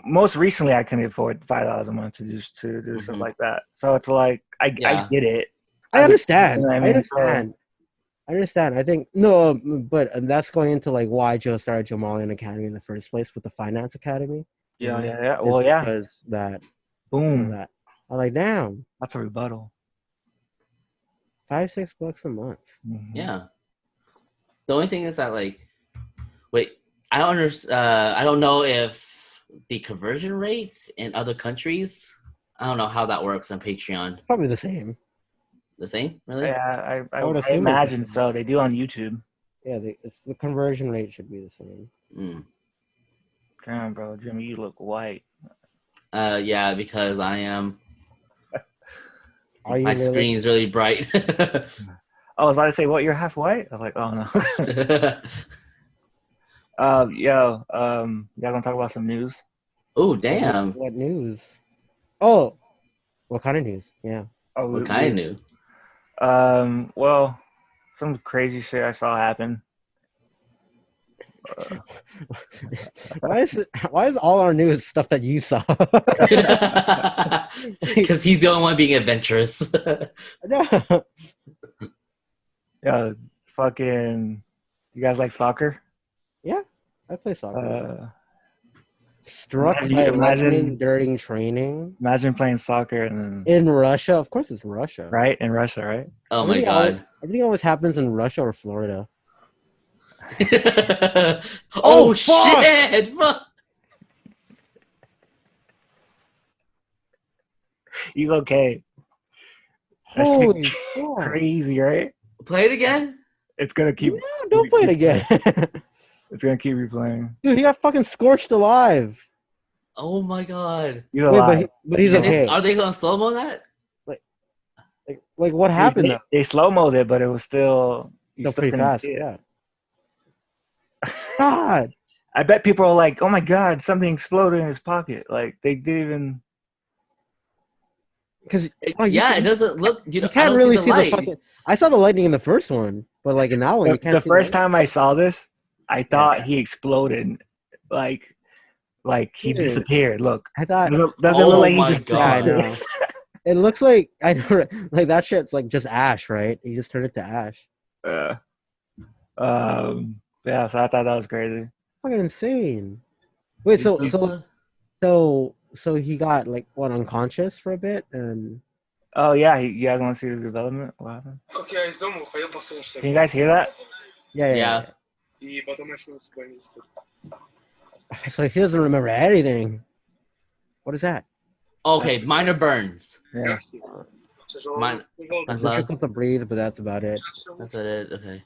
Speaker 1: most recently I couldn't afford $5 a month to do stuff like that. So it's like I get it.
Speaker 2: I understand.
Speaker 1: You know
Speaker 2: I understand. I think no, but that's going into like why Joe started Jamalian Academy in the first place with the Finance Academy.
Speaker 1: Yeah. Well, yeah.
Speaker 2: Because that
Speaker 1: boom.
Speaker 2: That I'm like, damn.
Speaker 1: That's a rebuttal.
Speaker 2: $5-6 a month.
Speaker 1: Mm-hmm.
Speaker 3: Yeah. The only thing is that like, wait, I don't understand. I don't know if the conversion rate in other countries. I don't know how that works on Patreon.
Speaker 2: It's probably the same.
Speaker 3: The same, really?
Speaker 1: Yeah, I
Speaker 2: would
Speaker 1: I imagine so. They do on YouTube.
Speaker 2: Yeah, it's the conversion rate should be the same.
Speaker 1: Damn, bro, Jimmy, you look white.
Speaker 3: Yeah, because I am.
Speaker 2: Are you
Speaker 3: My
Speaker 2: really?
Speaker 3: screen is really bright.
Speaker 1: I was about to say, what? You're half white? I was like, oh no. Y'all gonna talk about some news?
Speaker 3: Oh, damn.
Speaker 2: What news? Oh, what kind of news? Yeah.
Speaker 1: Oh,
Speaker 3: what kind of news?
Speaker 1: Well, some crazy shit I saw happen.
Speaker 2: Why is all our news stuff that you saw?
Speaker 3: Because he's the only one being adventurous.
Speaker 2: No.
Speaker 1: Yeah, fucking. You guys like soccer?
Speaker 2: Yeah, I play soccer.
Speaker 1: Struck
Speaker 2: by lightning during training.
Speaker 1: Imagine playing soccer
Speaker 2: in Russia. Of course, it's Russia.
Speaker 1: Right, in Russia, right?
Speaker 3: Oh my god!
Speaker 2: Everything always happens in Russia or Florida.
Speaker 3: Oh shit! Fuck.
Speaker 1: He's okay.
Speaker 2: Holy shit!
Speaker 1: Crazy, right?
Speaker 3: Play it again.
Speaker 1: It's gonna keep.
Speaker 2: No, don't play it again.
Speaker 1: It's gonna keep replaying.
Speaker 2: Dude, he got fucking scorched alive.
Speaker 3: Oh my god!
Speaker 1: He's alive.
Speaker 2: But he's okay.
Speaker 3: Are they gonna slow mo that?
Speaker 2: Like what happened?
Speaker 1: They slow moed it, but it was still
Speaker 2: pretty fast. Yeah. God,
Speaker 1: I bet people are like, "Oh my god, something exploded in his pocket!" Like they didn't even.
Speaker 2: Because
Speaker 3: it doesn't look. You
Speaker 2: can't really see the fucking. I saw the lightning in the first one, but like in that one, you can't.
Speaker 1: The first time I saw this, I thought he exploded, like he disappeared. Look,
Speaker 2: I thought
Speaker 1: doesn't look like he just died.
Speaker 2: I know. It looks like I know, like that shit's like just ash, right? You just turned it to ash.
Speaker 1: Yeah, so I thought that was crazy.
Speaker 2: Fucking insane. Wait, so he got like what, unconscious for a bit and.
Speaker 1: Oh yeah, you guys want to see the development? What happened? Can you guys hear that?
Speaker 2: Yeah. So he doesn't remember anything. What is that?
Speaker 3: Okay, minor burns.
Speaker 1: Yeah.
Speaker 2: Difficult to breathe, but that's about it.
Speaker 3: That's it. Okay.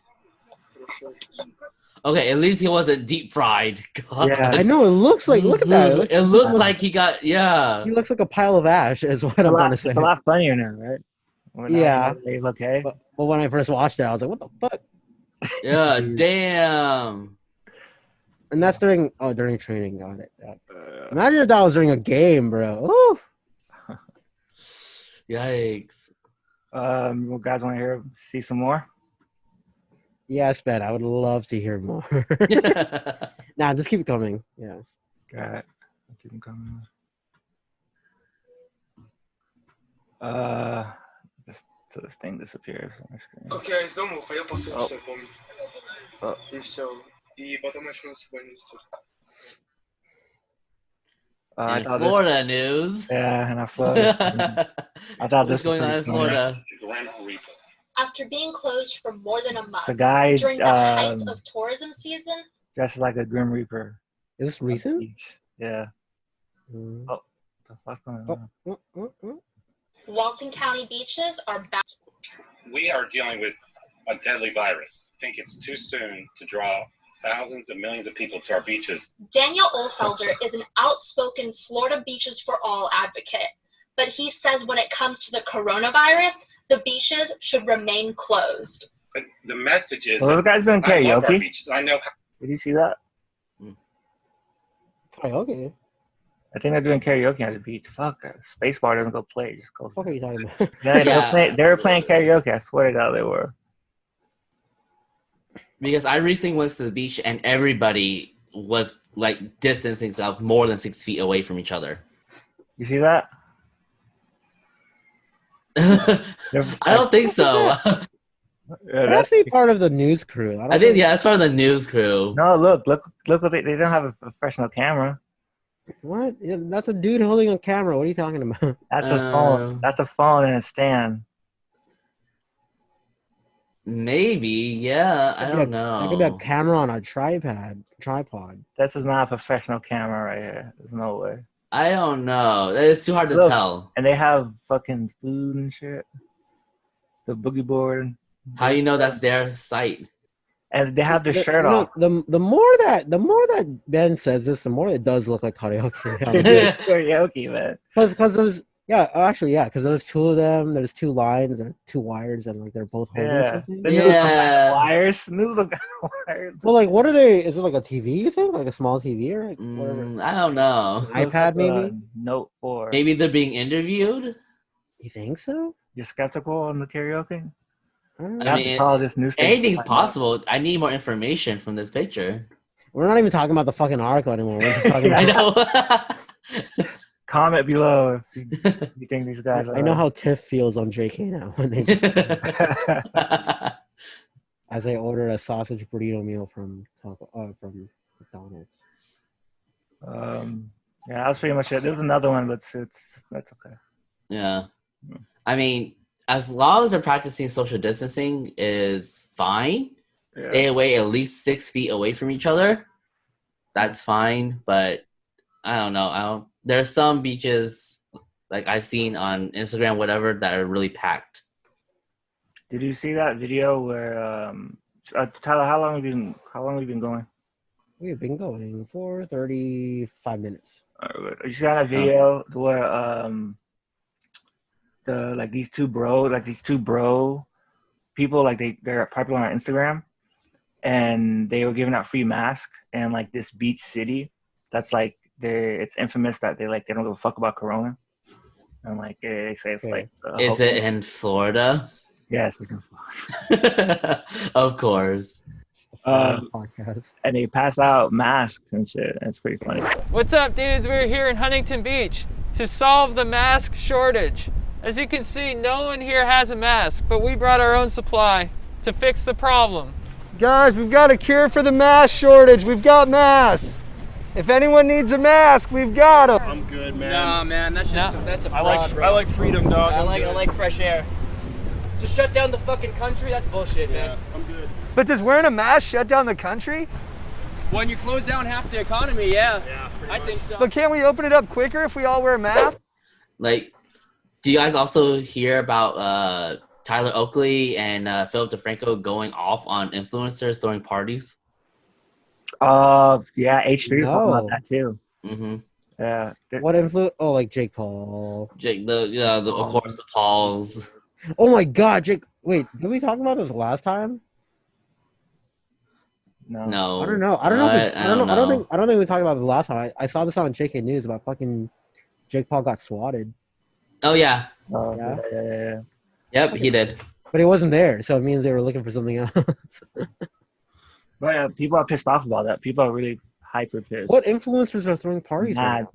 Speaker 3: Okay, at least he wasn't deep fried. God.
Speaker 2: Yeah, I know. It looks like. Look at that.
Speaker 3: It looks like he got. Yeah.
Speaker 2: He looks like a pile of ash. Is what I'm trying to say.
Speaker 1: It's a lot funnier now, right?
Speaker 2: Yeah.
Speaker 1: He's okay.
Speaker 2: But when I first watched it, I was like, "What the fuck?"
Speaker 3: Yeah. Damn.
Speaker 2: And that's during training. Got it. Imagine if that was during a game, bro. Ooh.
Speaker 3: Yikes.
Speaker 1: You guys want to see some more?
Speaker 2: Yes, Ben. I would love to hear more. Nah, just keep it coming. Yeah.
Speaker 1: Got it. Keep them coming. So this thing disappears on my screen.
Speaker 6: Ok, znowu, ja pasy
Speaker 1: O.
Speaker 6: zapomnę.
Speaker 1: O.
Speaker 6: I все. I potem jeszcze sobie nic.
Speaker 1: I
Speaker 3: In
Speaker 1: thought
Speaker 3: Florida news.
Speaker 1: Yeah, and I Florida. I thought
Speaker 3: What's
Speaker 1: this was
Speaker 3: going on in
Speaker 1: pretty funny.
Speaker 3: Florida?
Speaker 7: After being closed for more than a month
Speaker 1: The guy
Speaker 7: during the height of tourism season,
Speaker 1: dresses like a Grim Reaper.
Speaker 2: Is this recent?
Speaker 1: Beach. Yeah.
Speaker 2: Mm.
Speaker 1: Oh, the fuck's going on?
Speaker 7: Walton County beaches are back.
Speaker 8: We are dealing with a deadly virus. I think it's too soon to draw thousands of millions of people to our beaches.
Speaker 7: Daniel Olfelder is an outspoken Florida Beaches for All advocate, but he says when it comes to the coronavirus, the beaches should remain closed.
Speaker 8: But the message is,
Speaker 1: Well, those guys doing
Speaker 8: I love our
Speaker 1: karaoke.
Speaker 8: beaches. I know how
Speaker 1: Did you see that?
Speaker 2: Karaoke?
Speaker 1: I think they're doing karaoke at the beach. Fuck, Spacebar doesn't go play. Just go.
Speaker 2: What are you talking about?
Speaker 1: Yeah, they were playing karaoke. I swear to God, they were.
Speaker 3: Because I recently went to the beach and everybody was like distancing themselves more than 6 feet away from each other.
Speaker 1: You see that?
Speaker 3: I don't think so.
Speaker 1: Yeah,
Speaker 2: That's actually part of the news crew.
Speaker 3: I think that's part of the news crew.
Speaker 1: No, look what they don't have a professional camera.
Speaker 2: What? Yeah, that's a dude holding a camera. What are you talking about?
Speaker 1: That's a phone. That's a phone and a stand.
Speaker 3: Maybe, yeah. I don't know.
Speaker 2: That could be a camera on a tripod.
Speaker 1: This is not a professional camera right here. There's no way.
Speaker 3: I don't know. It's too hard to
Speaker 1: Look,
Speaker 3: tell.
Speaker 1: And they have fucking food and shit. The boogie board.
Speaker 3: How do you know that's their site?
Speaker 1: And they have their shirt off.
Speaker 2: The more that Ben says this, the more it does look like karaoke.
Speaker 1: Karaoke, man.
Speaker 2: Because there's because there's two of them. There's two lines and two wires, and like they're both holding something.
Speaker 1: Wires. News look wires.
Speaker 2: Well, like, what are they? Is it like a TV? You think like a small TV or like whatever?
Speaker 3: I don't know.
Speaker 2: iPad maybe.
Speaker 1: Note 4.
Speaker 3: Maybe they're being interviewed.
Speaker 2: You think so?
Speaker 1: You're skeptical on the karaoke?
Speaker 3: I mean,
Speaker 1: call this news station.
Speaker 3: anything's possible. I need more information from this picture.
Speaker 2: We're not even talking about the fucking article anymore. We're just talking about...
Speaker 3: I know.
Speaker 1: Comment below if you think these guys are.
Speaker 2: I know how Tiff feels on JK now when they just as I order a sausage burrito meal from McDonald's.
Speaker 1: Yeah, that's pretty much it. There's another one, but that's okay.
Speaker 3: Yeah. I mean, as long as they're practicing social distancing is fine. Yeah. Stay away at least 6 feet away from each other. That's fine, but I don't know. There's some beaches like I've seen on Instagram, whatever, that are really packed.
Speaker 1: Did you see that video where Tyler? How long have you been going?
Speaker 2: We've been going for 35 minutes.
Speaker 1: You see that video where these two bro people, like they're popular on Instagram, and they were giving out free masks, and like this beach city that's like it's infamous that they don't give a fuck about corona, and like they say it's like
Speaker 3: is it in Florida?
Speaker 1: Yes, it's in Florida.
Speaker 3: Of course.
Speaker 1: And they pass out masks and shit. It's pretty funny.
Speaker 9: What's up, dudes? We're here in Huntington Beach to solve the mask shortage. As you can see, no one here has a mask, but we brought our own supply to fix the problem.
Speaker 4: Guys, we've got a cure for the mask shortage. We've got masks. If anyone needs a mask, we've got them.
Speaker 10: I'm good, man.
Speaker 9: Nah, man, that's a fraud,
Speaker 10: I like freedom, dog.
Speaker 9: I like fresh air. Just shut down the fucking country? That's bullshit, man.
Speaker 10: I'm good.
Speaker 4: But does wearing a mask shut down the country?
Speaker 9: When you close down half the economy, yeah I think so.
Speaker 4: But can't we open it up quicker if we all wear masks?
Speaker 3: Like, do you guys also hear about Tyler Oakley and Philip DeFranco going off on influencers throwing parties?
Speaker 1: Yeah, H3 was talking about that too.
Speaker 3: Mm-hmm.
Speaker 1: Yeah.
Speaker 2: What influence? Oh, like Jake Paul.
Speaker 3: Of course, the Pauls.
Speaker 2: Oh my God, Jake! Wait, did we talk about this last time?
Speaker 1: No.
Speaker 2: I don't know. I don't think we talked about it the last time. I saw this on JK News about fucking Jake Paul got swatted.
Speaker 3: Oh yeah.
Speaker 1: Yeah.
Speaker 3: Yep, he did.
Speaker 2: But he wasn't there, so it means they were looking for something else.
Speaker 1: But people are pissed off about that. People are really hyper pissed.
Speaker 2: What influencers are throwing parties?
Speaker 1: Mad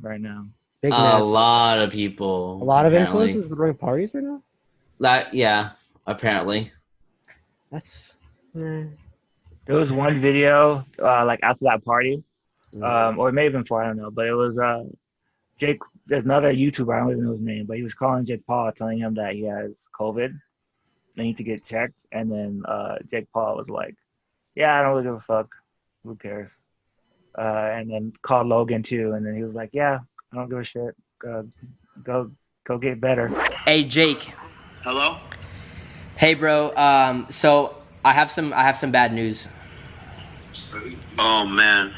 Speaker 1: right now.
Speaker 2: Big
Speaker 3: A
Speaker 2: mass.
Speaker 3: lot of people.
Speaker 2: A lot of
Speaker 3: apparently.
Speaker 2: influencers are throwing parties right now.
Speaker 3: Yeah, apparently.
Speaker 2: That's.
Speaker 1: There was one video like after that party, or it may have been before, I don't know, but it was Jake. There's another YouTuber, I don't even know his name, but he was calling Jake Paul, telling him that he has COVID. They need to get checked, and then Jake Paul was like, "Yeah, I don't really give a fuck. Who cares?" And then called Logan too, and then he was like, "Yeah, I don't give a shit. Go get better."
Speaker 10: Hey Jake.
Speaker 5: Hello?
Speaker 10: Hey bro. So I have some bad news.
Speaker 5: Oh, man.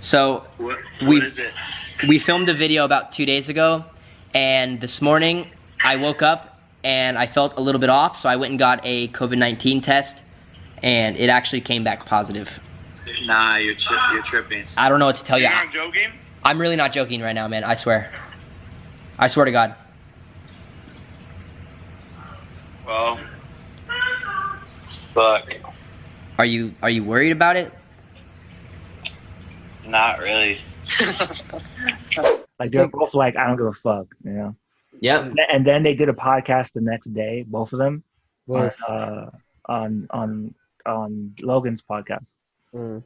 Speaker 10: So
Speaker 5: What
Speaker 10: we
Speaker 5: is it?
Speaker 10: we filmed a video about 2 days ago, and this morning I woke up and I felt a little bit off, so I went and got a COVID-19 test, and it actually came back positive.
Speaker 5: Nah, you're tripping.
Speaker 10: I don't know what to tell you.
Speaker 5: You're not joking?
Speaker 10: I'm really not joking right now, man. I swear. I swear to God.
Speaker 5: Well, fuck.
Speaker 10: Are you worried about it?
Speaker 5: Not really.
Speaker 1: Like they're both like, "I don't give a fuck," you know.
Speaker 3: Yep.
Speaker 1: And then they did a podcast the next day, both of them, on Logan's podcast. The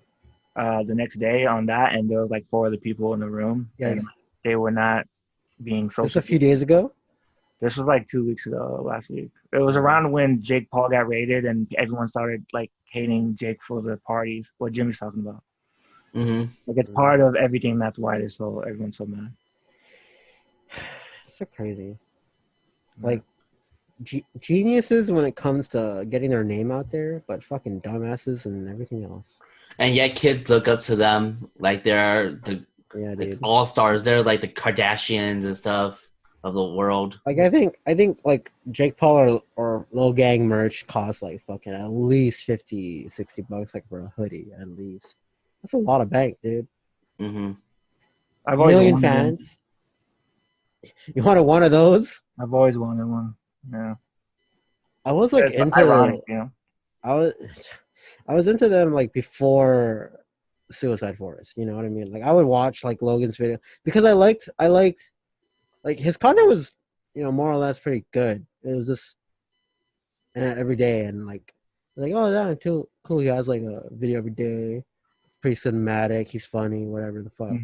Speaker 1: next day on that, and there was like 4 other people in the room, and they were not being social.
Speaker 2: Just a few days ago.
Speaker 1: This was like 2 weeks ago, last week. It was around when Jake Paul got raided, and everyone started like hating Jake for the parties. What Jimmy's talking about. Like it's part of everything. That's why everyone's so mad.
Speaker 2: It's so crazy. Like geniuses when it comes to getting their name out there, but fucking dumbasses and everything else.
Speaker 3: And yet kids look up to them like they're the all-stars. They're like the Kardashians and stuff of the world.
Speaker 2: Like I think like Jake Paul or Lil Gang merch costs like fucking at least $50-$60 like for a hoodie at least. That's a lot of bank, dude.
Speaker 1: I've always
Speaker 2: million
Speaker 1: wanted
Speaker 2: fans.
Speaker 1: One.
Speaker 2: You wanted one of those?
Speaker 1: I've always wanted one. Yeah.
Speaker 2: I was like
Speaker 1: it's
Speaker 2: into
Speaker 1: ironic, you know?
Speaker 2: I was into them like before Suicide Forest. You know what I mean? Like I would watch like Logan's video because I liked like his content was, you know, more or less pretty good. It was just every day and like oh yeah, cool. He has like a video every day, pretty cinematic. He's funny, whatever the fuck.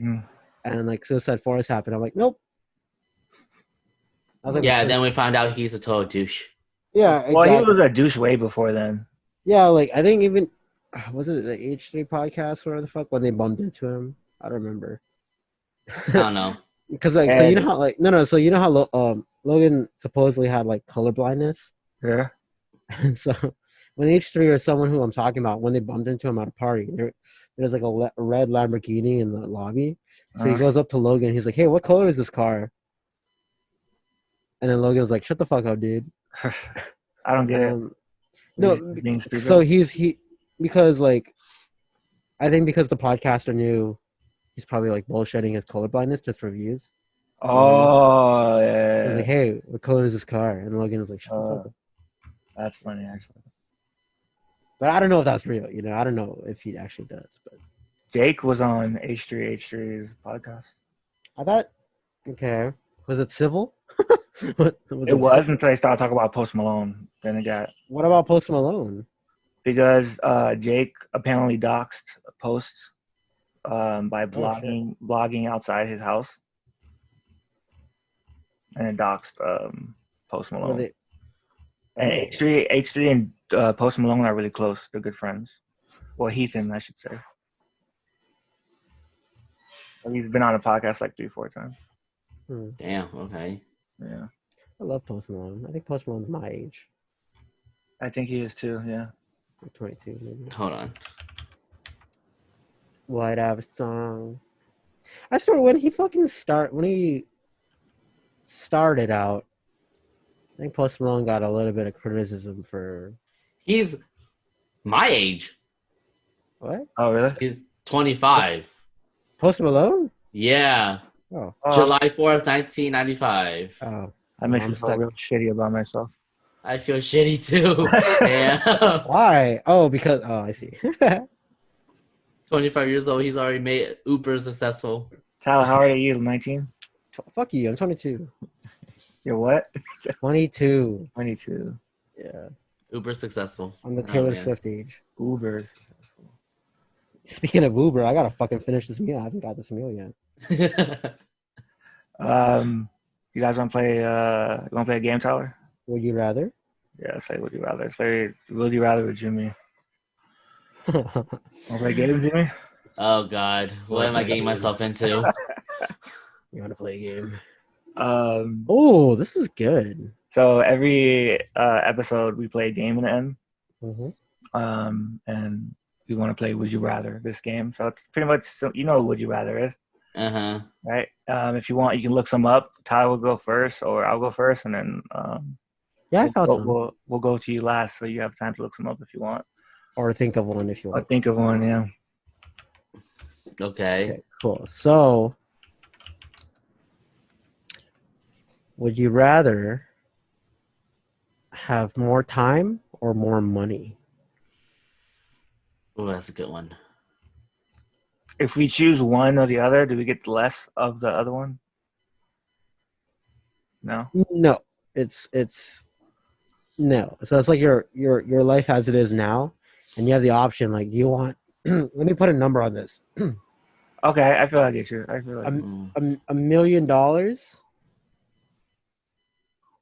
Speaker 2: And like Suicide Forest happened. I'm like, nope.
Speaker 3: Yeah, then we found out he's a total douche.
Speaker 2: Yeah, exactly.
Speaker 1: Well, he was a douche way before then.
Speaker 2: Yeah, like I think even was it the H3 podcast or whatever the fuck when they bumped into him? I don't remember.
Speaker 3: I don't know.
Speaker 2: Because like so you know how like so you know how Logan supposedly had like color blindness.
Speaker 1: Yeah.
Speaker 2: And so when H3 or someone who I'm talking about when they bumped into him at a party, there's like a red Lamborghini in the lobby. So he goes up to Logan. He's like, "Hey, what color is this car?" And then Logan was like, "Shut the fuck up, dude."
Speaker 1: I don't get it.
Speaker 2: No, so he because like I think because the podcaster knew he's probably like bullshitting his colorblindness just for views.
Speaker 1: Oh yeah.
Speaker 2: He was like, "Hey, what color is this car?" And Logan was like, "Shut the fuck up."
Speaker 1: That's funny actually.
Speaker 2: But I don't know if that's real. You know, I don't know if he actually does. But
Speaker 1: Jake was on H3's podcast.
Speaker 2: I thought, okay, was it civil?
Speaker 1: It was until they started talking about Post Malone. Then it got.
Speaker 2: What about Post Malone?
Speaker 1: Because Jake apparently doxed Post by blogging outside his house, and it doxed Post Malone. And H3 and Post Malone are really close. They're good friends. Well, Heathen, I should say. He's been on a podcast like 3-4 times.
Speaker 3: Damn. Okay.
Speaker 1: Yeah.
Speaker 2: I love Post Malone. I think Post Malone's my age.
Speaker 1: I think he is too. Yeah.
Speaker 2: Like 22 maybe.
Speaker 3: Hold on.
Speaker 2: White Abbott song. I swear when he started out, I think Post Malone got a little bit of criticism for.
Speaker 3: He's my age.
Speaker 2: What?
Speaker 1: Oh really?
Speaker 3: He's 25.
Speaker 2: Post Malone?
Speaker 3: Yeah.
Speaker 2: Oh.
Speaker 3: July 4th, 1995.
Speaker 2: Oh.
Speaker 1: That makes me feel real shitty about myself.
Speaker 3: I feel shitty too. Yeah.
Speaker 2: Why? Oh, because I see.
Speaker 3: 25 years old, he's already made uber successful.
Speaker 1: Tyler, how old are you? 19?
Speaker 2: Fuck you. I'm 22.
Speaker 1: You're what?
Speaker 2: 22.
Speaker 1: 22.
Speaker 2: Yeah.
Speaker 3: Uber successful.
Speaker 2: I'm the Taylor
Speaker 3: man.
Speaker 2: Swift age.
Speaker 1: Uber.
Speaker 2: Speaking of Uber, I gotta fucking finish this meal. I haven't got this meal yet.
Speaker 1: You guys want to play? You want to play a game, Tyler?
Speaker 2: Would you rather?
Speaker 1: Yeah, let's play Would You Rather. Let's play Would You Rather with Jimmy. Want to play a game, Jimmy?
Speaker 3: Oh God, what am I getting myself into?
Speaker 2: You want to play a game?
Speaker 1: Oh,
Speaker 2: this is good.
Speaker 1: So every episode we play a game in the end.
Speaker 2: Mm-hmm.
Speaker 1: And we want to play Would You Rather, this game. So it's pretty much, you know what Would You Rather is.
Speaker 3: Uh-huh.
Speaker 1: Right? If you want, you can look some up. Tyler will go first, or I'll go first, and then
Speaker 2: yeah, I thought so.
Speaker 1: We'll go to you last, so you have time to look some up if you want.
Speaker 2: Or think of one if you want.
Speaker 1: Or think of one, yeah.
Speaker 3: Okay,
Speaker 2: cool. So, would you rather have more time or more money?
Speaker 3: Oh, that's a good one.
Speaker 1: If we choose one or the other, do we get less of the other one? No.
Speaker 2: No, it's no. So it's like your life as it is now, and you have the option. Like, do you want? Let me put a number on this.
Speaker 1: Okay, I feel like it's your. I feel like
Speaker 2: $1 million,
Speaker 1: well,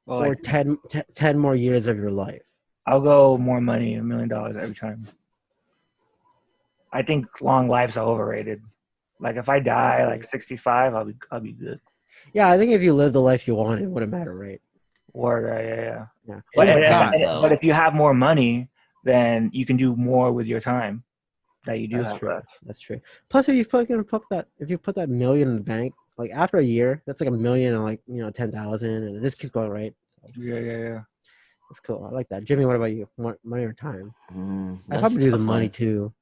Speaker 2: or
Speaker 1: like,
Speaker 2: 10 more years of your life.
Speaker 1: I'll go more money, $1 million every time. I think long lives are overrated. Like if I die like 65, I'll be good.
Speaker 2: Yeah, I think if you live the life you want, it wouldn't matter, right?
Speaker 1: Word, yeah.
Speaker 2: But
Speaker 1: if you have more money, then you can do more with your time that you do
Speaker 2: that's
Speaker 1: have
Speaker 2: true.
Speaker 1: left.
Speaker 2: That's true. Plus, if you put that million in the bank, like after a year, that's like $1 million and like 10,000, and it just keeps going, right? So,
Speaker 1: yeah.
Speaker 2: That's cool. I like that. Jimmy, what about you? Money or time? I
Speaker 3: That's
Speaker 2: probably do the
Speaker 3: tough
Speaker 2: money
Speaker 3: one.
Speaker 2: too.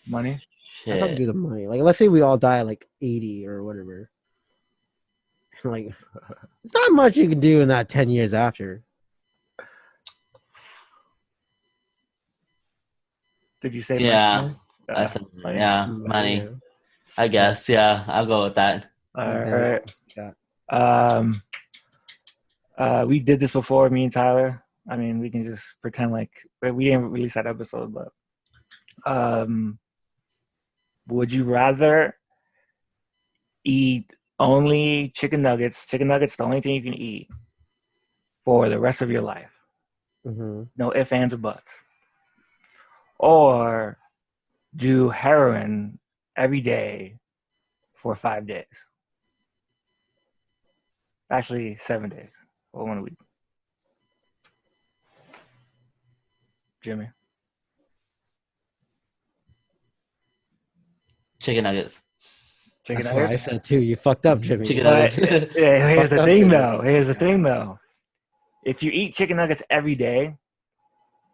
Speaker 1: Money?
Speaker 2: I probably do the money. Like, let's say we all die at like 80 or whatever. Like, it's not much you can do in that 10 years after.
Speaker 1: Did you say
Speaker 3: yeah?
Speaker 1: money?
Speaker 3: I said money.
Speaker 2: Yeah.
Speaker 3: I guess I'll go with that.
Speaker 1: All right. We did this before, me and Tyler. I mean, we can just pretend like we didn't release that episode, but would you rather eat only chicken nuggets? Chicken nuggets, the only thing you can eat for the rest of your life.
Speaker 2: Mm-hmm.
Speaker 1: No ifs, ands, or buts. Or do heroin every day for 5 days. Actually, 7 days or 1 week. Jimmy.
Speaker 3: Chicken nuggets.
Speaker 1: Chicken
Speaker 2: That's what I
Speaker 1: nuggets?
Speaker 2: said too. You fucked up, Jimmy.
Speaker 3: Chicken
Speaker 1: But
Speaker 3: nuggets.
Speaker 1: here's the thing,
Speaker 2: Jimmy.
Speaker 1: though. Here's the thing, though. If you eat chicken nuggets every day,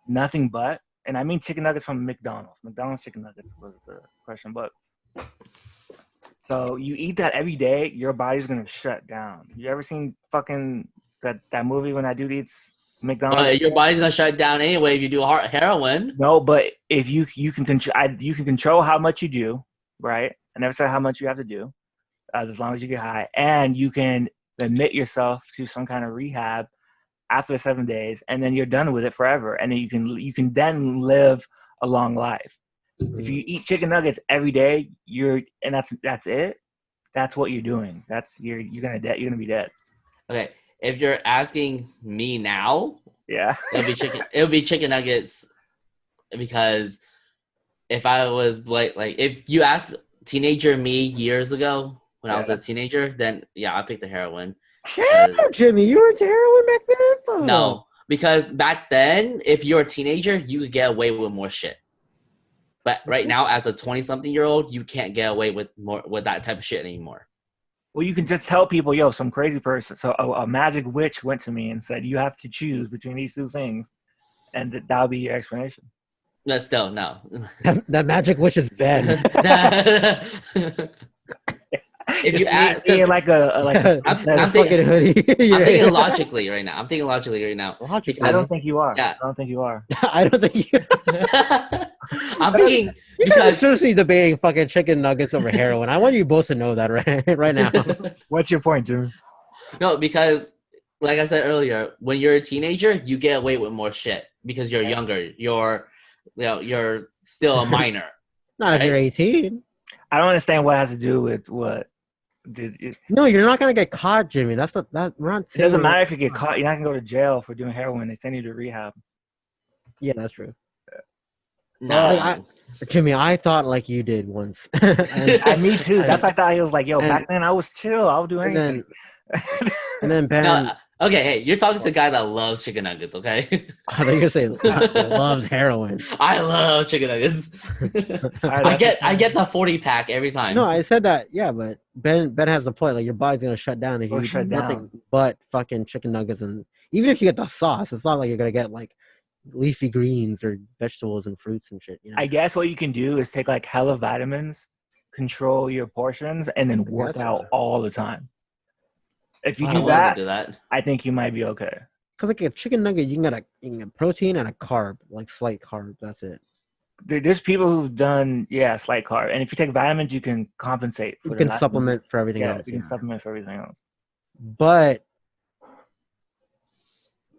Speaker 1: nothing but, and I mean chicken nuggets from McDonald's. McDonald's chicken nuggets was the question, but so you eat that every day, your body's gonna shut down. You ever seen fucking that movie when that dude eats McDonald's?
Speaker 3: But your body's gonna shut down anyway if you do heroin.
Speaker 1: No, but if you can control how much you do, right? I never said how much you have to do, as long as you get high, and you can admit yourself to some kind of rehab after 7 days, and then you're done with it forever, and then you can then live a long life. If you eat chicken nuggets every day, that's it. That's what you're doing. You're gonna be dead.
Speaker 3: Okay, if you're asking me now,
Speaker 1: Yeah.
Speaker 3: it'll be chicken nuggets, because if I was like if you asked teenager me years ago when I was a teenager, then I picked the heroin.
Speaker 2: Yeah, Jimmy, you were into heroin back then? Fuck.
Speaker 3: No, because back then, if you're a teenager, you could get away with more shit. But right now, as a 20-something-year-old, you can't get away with that type of shit anymore.
Speaker 1: Well, you can just tell people, yo, some crazy person. So a magic witch went to me and said, you have to choose between these two things, and that'll be your explanation.
Speaker 3: No, still no.
Speaker 2: That magic witch is Ben.
Speaker 3: If you add,
Speaker 2: I'm
Speaker 3: thinking logically right now.
Speaker 2: Logically.
Speaker 1: I don't think you are.
Speaker 3: Yeah.
Speaker 1: I don't think you are.
Speaker 2: I don't think you.
Speaker 3: I'm thinking
Speaker 2: You guys are
Speaker 3: Because
Speaker 2: seriously debating fucking chicken nuggets over heroin. I want you both to know that right now.
Speaker 1: What's your point, Jimmy?
Speaker 3: no, because like I said earlier, when you're a teenager, you get away with more shit because you're younger. You're still a minor.
Speaker 2: Not if you're 18.
Speaker 1: I don't understand what it has to do with what.
Speaker 2: No, you're not gonna get caught, Jimmy. That's not that. We're not.
Speaker 1: It doesn't matter if you get caught. You're not gonna go to jail for doing heroin. They send you to rehab.
Speaker 2: Yeah, that's true.
Speaker 3: No.
Speaker 2: Jimmy, I thought like you did once.
Speaker 1: Me too. That's why I thought he was like, yo, back then I was chill. I'll do anything.
Speaker 2: And then Ben.
Speaker 3: No, okay, hey, you're talking to a guy that loves chicken nuggets, okay?
Speaker 2: I thought you were saying loves heroin.
Speaker 3: I love chicken nuggets. I get the 40 pack every time.
Speaker 2: No, I said that. Yeah, but Ben has the point. Like your body's gonna shut down if you eat nothing but fucking chicken nuggets, and even if you get the sauce, it's not like you're gonna get like leafy greens or vegetables and fruits and shit. You know?
Speaker 1: I guess what you can do is take like hella vitamins, control your portions, and then work out all the time. If you do that, I think you might be okay.
Speaker 2: Cause like a chicken nugget, you can get protein and a carb, like slight carb. That's it.
Speaker 1: There's people who've done slight carb, and if you take vitamins, you can compensate.
Speaker 2: You can supplement for everything else.
Speaker 1: You can supplement for everything else.
Speaker 2: But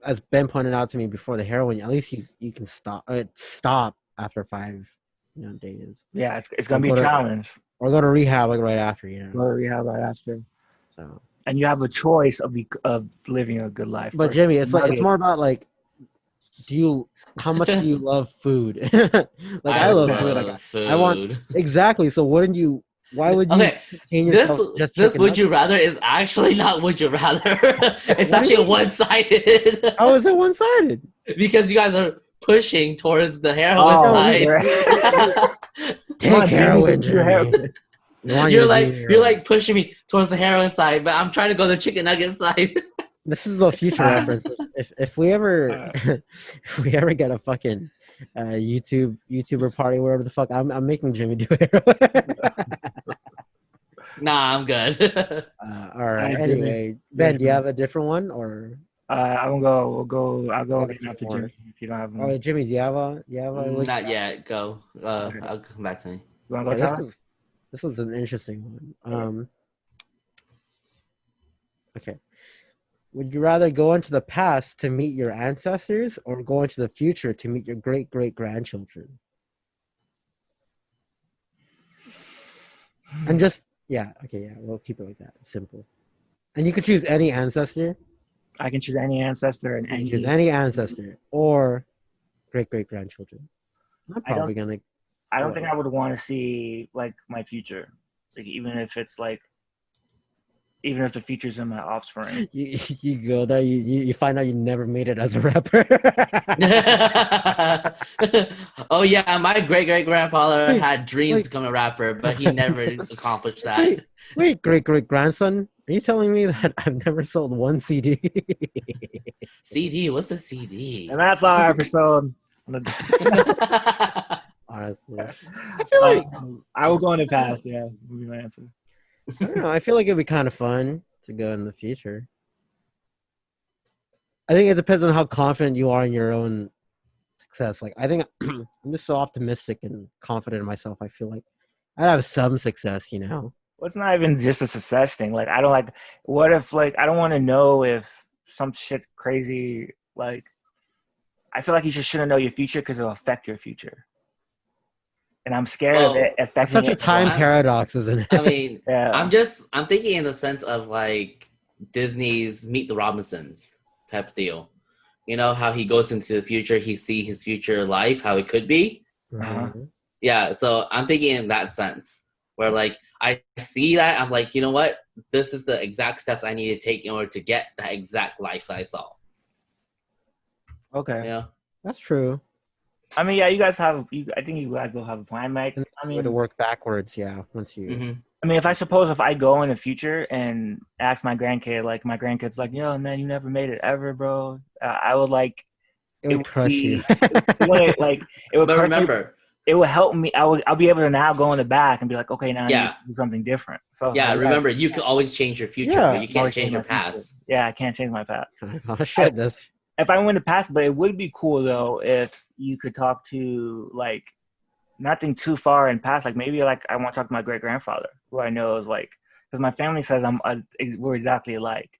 Speaker 2: as Ben pointed out to me before, the heroin, at least you can stop after 5 days.
Speaker 1: Yeah, it's gonna be a challenge.
Speaker 2: Or go to rehab like right after.
Speaker 1: Go to rehab right after.
Speaker 2: So. And
Speaker 1: you have a choice of living a good life.
Speaker 2: But Jimmy, it's more about like, how much do you love food? Like I love food. Like
Speaker 3: food.
Speaker 2: I want exactly. So why would you contain yourself?
Speaker 3: This would you rather is actually not would you rather. It's actually one-sided.
Speaker 2: How is it one-sided?
Speaker 3: Because you guys are pushing towards the heroin side.
Speaker 2: Take heroin, Jimmy.
Speaker 3: You're like pushing me towards the heroin side, but I'm trying to go the chicken nugget side.
Speaker 2: This is a future reference. If we ever get a fucking YouTuber party, whatever the fuck, I'm making Jimmy do it.
Speaker 3: Nah, I'm good.
Speaker 2: All right. Anyway, Ben, do you have a different one or?
Speaker 1: I'll go again after Jimmy if you don't have one.
Speaker 2: Oh, Jimmy, do you have a?
Speaker 3: Not yet. Go. I'll come back to me.
Speaker 1: You want to go, Tom?
Speaker 2: This was an interesting one. Okay. Would you rather go into the past to meet your ancestors or go into the future to meet your great-great-grandchildren? And we'll keep it like that. Simple. And you could choose any ancestor.
Speaker 1: I can choose any ancestor and
Speaker 2: choose any ancestor or great-great-grandchildren.
Speaker 1: I don't think I would want to see like my future, like even if the future's in my offspring.
Speaker 2: You go there, you find out you never made it as a rapper.
Speaker 3: Oh yeah, my great-great-grandfather had dreams to become a rapper, but he never accomplished that.
Speaker 2: Wait, great-great-grandson? Are you telling me that I've never sold one CD?
Speaker 3: CD? What's a CD?
Speaker 1: And that's our episode.
Speaker 2: Honestly,
Speaker 1: I feel like I will go in the past. Yeah, would be my answer.
Speaker 2: I don't know. I feel like it'd be kind of fun to go in the future. I think it depends on how confident you are in your own success. Like, I think I'm just so optimistic and confident in myself. I feel like I'd have some success, Well,
Speaker 1: it's not even just a success thing. Like, I don't like. What if I don't want to know if some shit crazy. Like, I feel like you just shouldn't know your future because it'll affect your future. And I'm scared of it affecting.
Speaker 2: Such a time paradox, isn't it?
Speaker 3: I mean, I'm thinking in the sense of like Disney's Meet the Robinsons type deal. You know how he goes into the future, he sees his future life, how it could be.
Speaker 2: Uh-huh.
Speaker 3: Yeah, so I'm thinking in that sense where like I see that I'm like, you know what? This is the exact steps I need to take in order to get that exact life that I saw.
Speaker 1: Okay.
Speaker 3: Yeah,
Speaker 2: that's true.
Speaker 1: I mean, yeah, you guys have. I think you guys will have a plan, Mike. I mean,
Speaker 2: to work backwards, yeah. Once you.
Speaker 3: Mm-hmm.
Speaker 1: I mean, if I go in the future and ask my grandkid, like my grandkid's like, yo, man, you never made it ever, bro. I would like.
Speaker 2: It would crush you.
Speaker 1: It would.
Speaker 3: But remember,
Speaker 1: it will help me. I'll be able to now go in the back and be like, okay, now I need to do something different. So
Speaker 3: remember, you can always change your future, but you can't change your past.
Speaker 1: Yeah, I can't change my past.
Speaker 2: Oh shit!
Speaker 1: If I went to past, but it would be cool though if you could talk to like nothing too far in past. Like maybe like I want to talk to my great grandfather, who I know is like, because my family says we're exactly alike,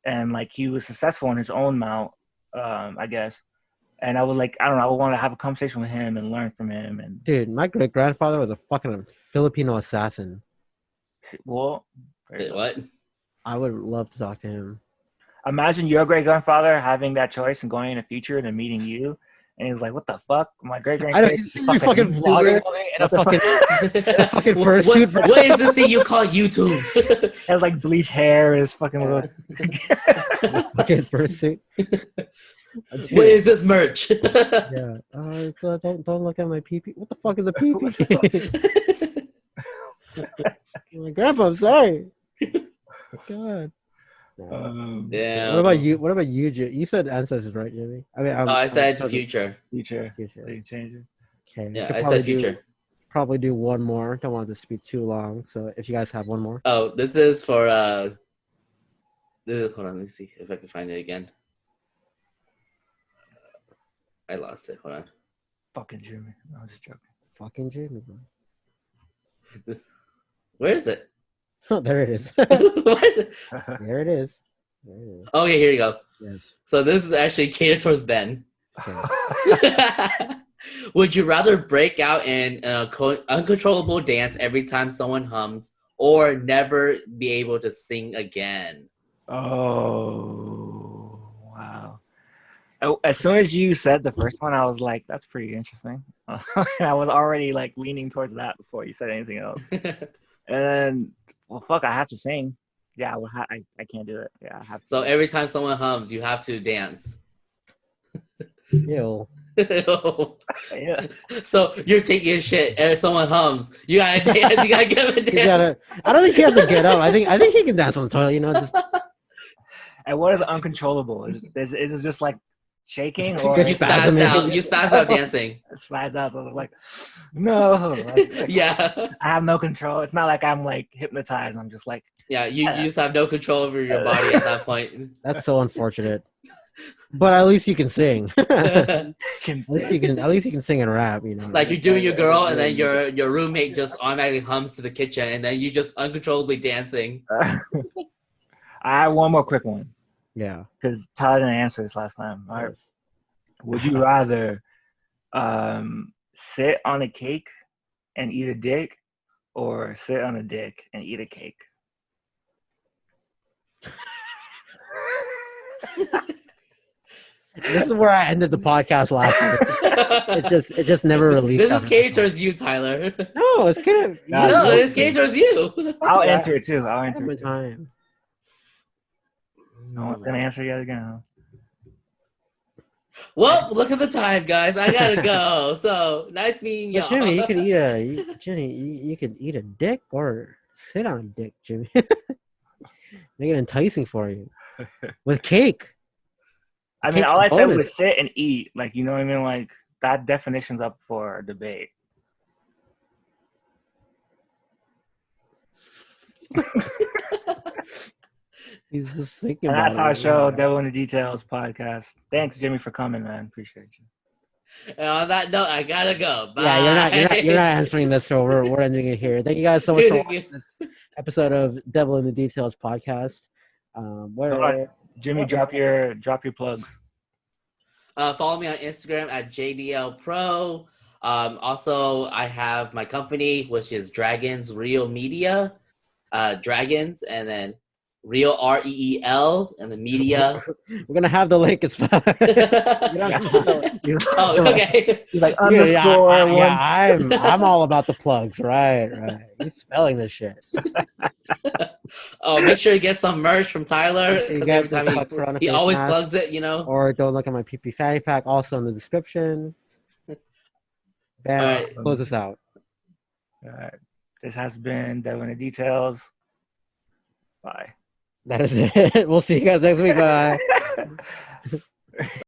Speaker 1: and like he was successful in his own mount, I guess. And I would like, I don't know, I would want to have a conversation with him and learn from him. And
Speaker 2: dude, my great grandfather was a fucking Filipino assassin.
Speaker 1: well,
Speaker 3: Wait, what?
Speaker 2: I would love to talk to him.
Speaker 1: Imagine your great grandfather having that choice and going in the future and then meeting you, and he's like, "What the fuck? My great
Speaker 2: I know
Speaker 1: grandfather
Speaker 2: he's fucking vlogging in a fucking fursuit.
Speaker 3: What is this thing you call YouTube?
Speaker 1: has like bleached hair, his fucking little
Speaker 2: fucking fursuit.
Speaker 3: What is this merch?
Speaker 2: Yeah. Don't look at my pee-pee. What the fuck is a pee-pee? My grandpa, I'm sorry. God.
Speaker 3: Yeah.
Speaker 2: What about you? What about you, You said ancestors, right, Jimmy? I mean,
Speaker 3: I said future.
Speaker 1: Future. Changer.
Speaker 2: Okay.
Speaker 3: Yeah, I said future.
Speaker 2: Probably do one more. Don't want this to be too long. So if you guys have one more.
Speaker 3: Oh, this is for hold on, let me see if I can find it again. I lost it. Hold on.
Speaker 1: Fucking Jimmy. No, I was just joking.
Speaker 2: Fucking Jimmy, bro.
Speaker 3: Where is it?
Speaker 2: Oh, there it is.
Speaker 3: What?
Speaker 2: There it is.
Speaker 3: Okay, here you go.
Speaker 2: Yes.
Speaker 3: So this is actually catered towards Ben.
Speaker 2: Okay.
Speaker 3: Would you rather break out in an uncontrollable dance every time someone hums, or never be able to sing again?
Speaker 1: Oh, wow. As soon as you said the first one, I was like, that's pretty interesting. I was already like leaning towards that before you said anything else. And then, well, fuck, I have to sing. Yeah, I can't do it. Yeah, I have to.
Speaker 3: So every time someone hums, you have to dance.
Speaker 2: Ew.
Speaker 1: Yeah.
Speaker 3: So you're taking a shit and if someone hums, you gotta dance, you gotta give a dance.
Speaker 2: I don't think he has to get up. I think he can dance on the toilet, you know. Just...
Speaker 1: And what is uncontrollable? Is it just like shaking or
Speaker 3: you spaz out? You spaz out dancing.
Speaker 1: Spaz out. So I'm like, no.
Speaker 3: Yeah.
Speaker 1: I have no control. It's not like I'm like hypnotized. I'm just like.
Speaker 3: Yeah, you just have no control over your body at that point.
Speaker 2: That's so unfortunate. But at least you can sing. At least you can sing and rap, you know.
Speaker 3: Like you're doing your girl, and then your roommate just automatically hums to the kitchen, and then you just uncontrollably dancing.
Speaker 1: I have one more quick one.
Speaker 2: Yeah.
Speaker 1: Because Tyler didn't answer this last time. All right. Would you rather sit on a cake and eat a dick, or sit on a dick and eat a cake?
Speaker 2: This is where I ended the podcast last week. It just never released.
Speaker 3: This is catered towards you, Tyler.
Speaker 2: No, it's kind of
Speaker 3: no, it's catered towards you.
Speaker 1: I'll enter it too. I'll enter it.
Speaker 2: Time.
Speaker 1: No one's gonna answer yet again. Huh?
Speaker 3: Well, look at the time, guys. I gotta go. So nice meeting y'all.
Speaker 2: Jimmy, you could eat a dick or sit on a dick, Jimmy. Make it enticing for you with cake.
Speaker 1: I mean, all I said was sit and eat. Like, you know what I mean? Like, that definition's up for debate.
Speaker 2: He's just thinking
Speaker 1: and
Speaker 2: about
Speaker 1: that's our show, Devil in the Details podcast. Thanks, Jimmy, for coming, man. Appreciate you.
Speaker 3: And on that note, I gotta go. Bye.
Speaker 2: Yeah, you're not answering this, so we're ending it here. Thank you guys so much for watching this episode of Devil in the Details podcast.
Speaker 1: Jimmy, drop your plugs.
Speaker 3: Follow me on Instagram at JDLPro. Also, I have my company, which is Dragons Real Media. Dragons, and then Real REEL, and the media.
Speaker 2: We're gonna have the link. It's fine.
Speaker 3: Oh, okay.
Speaker 1: He's like underscore.
Speaker 2: I'm all about the plugs. Right. You're spelling this shit.
Speaker 3: Oh, make sure you get some merch from Tyler. Every time he always plugs it, you know.
Speaker 2: Or don't look at my PP fanny pack. Also in the description. Bam. Right. Close us out.
Speaker 1: All right. This has been Devil in the Details. Bye.
Speaker 2: That is it. We'll see you guys next week. Bye.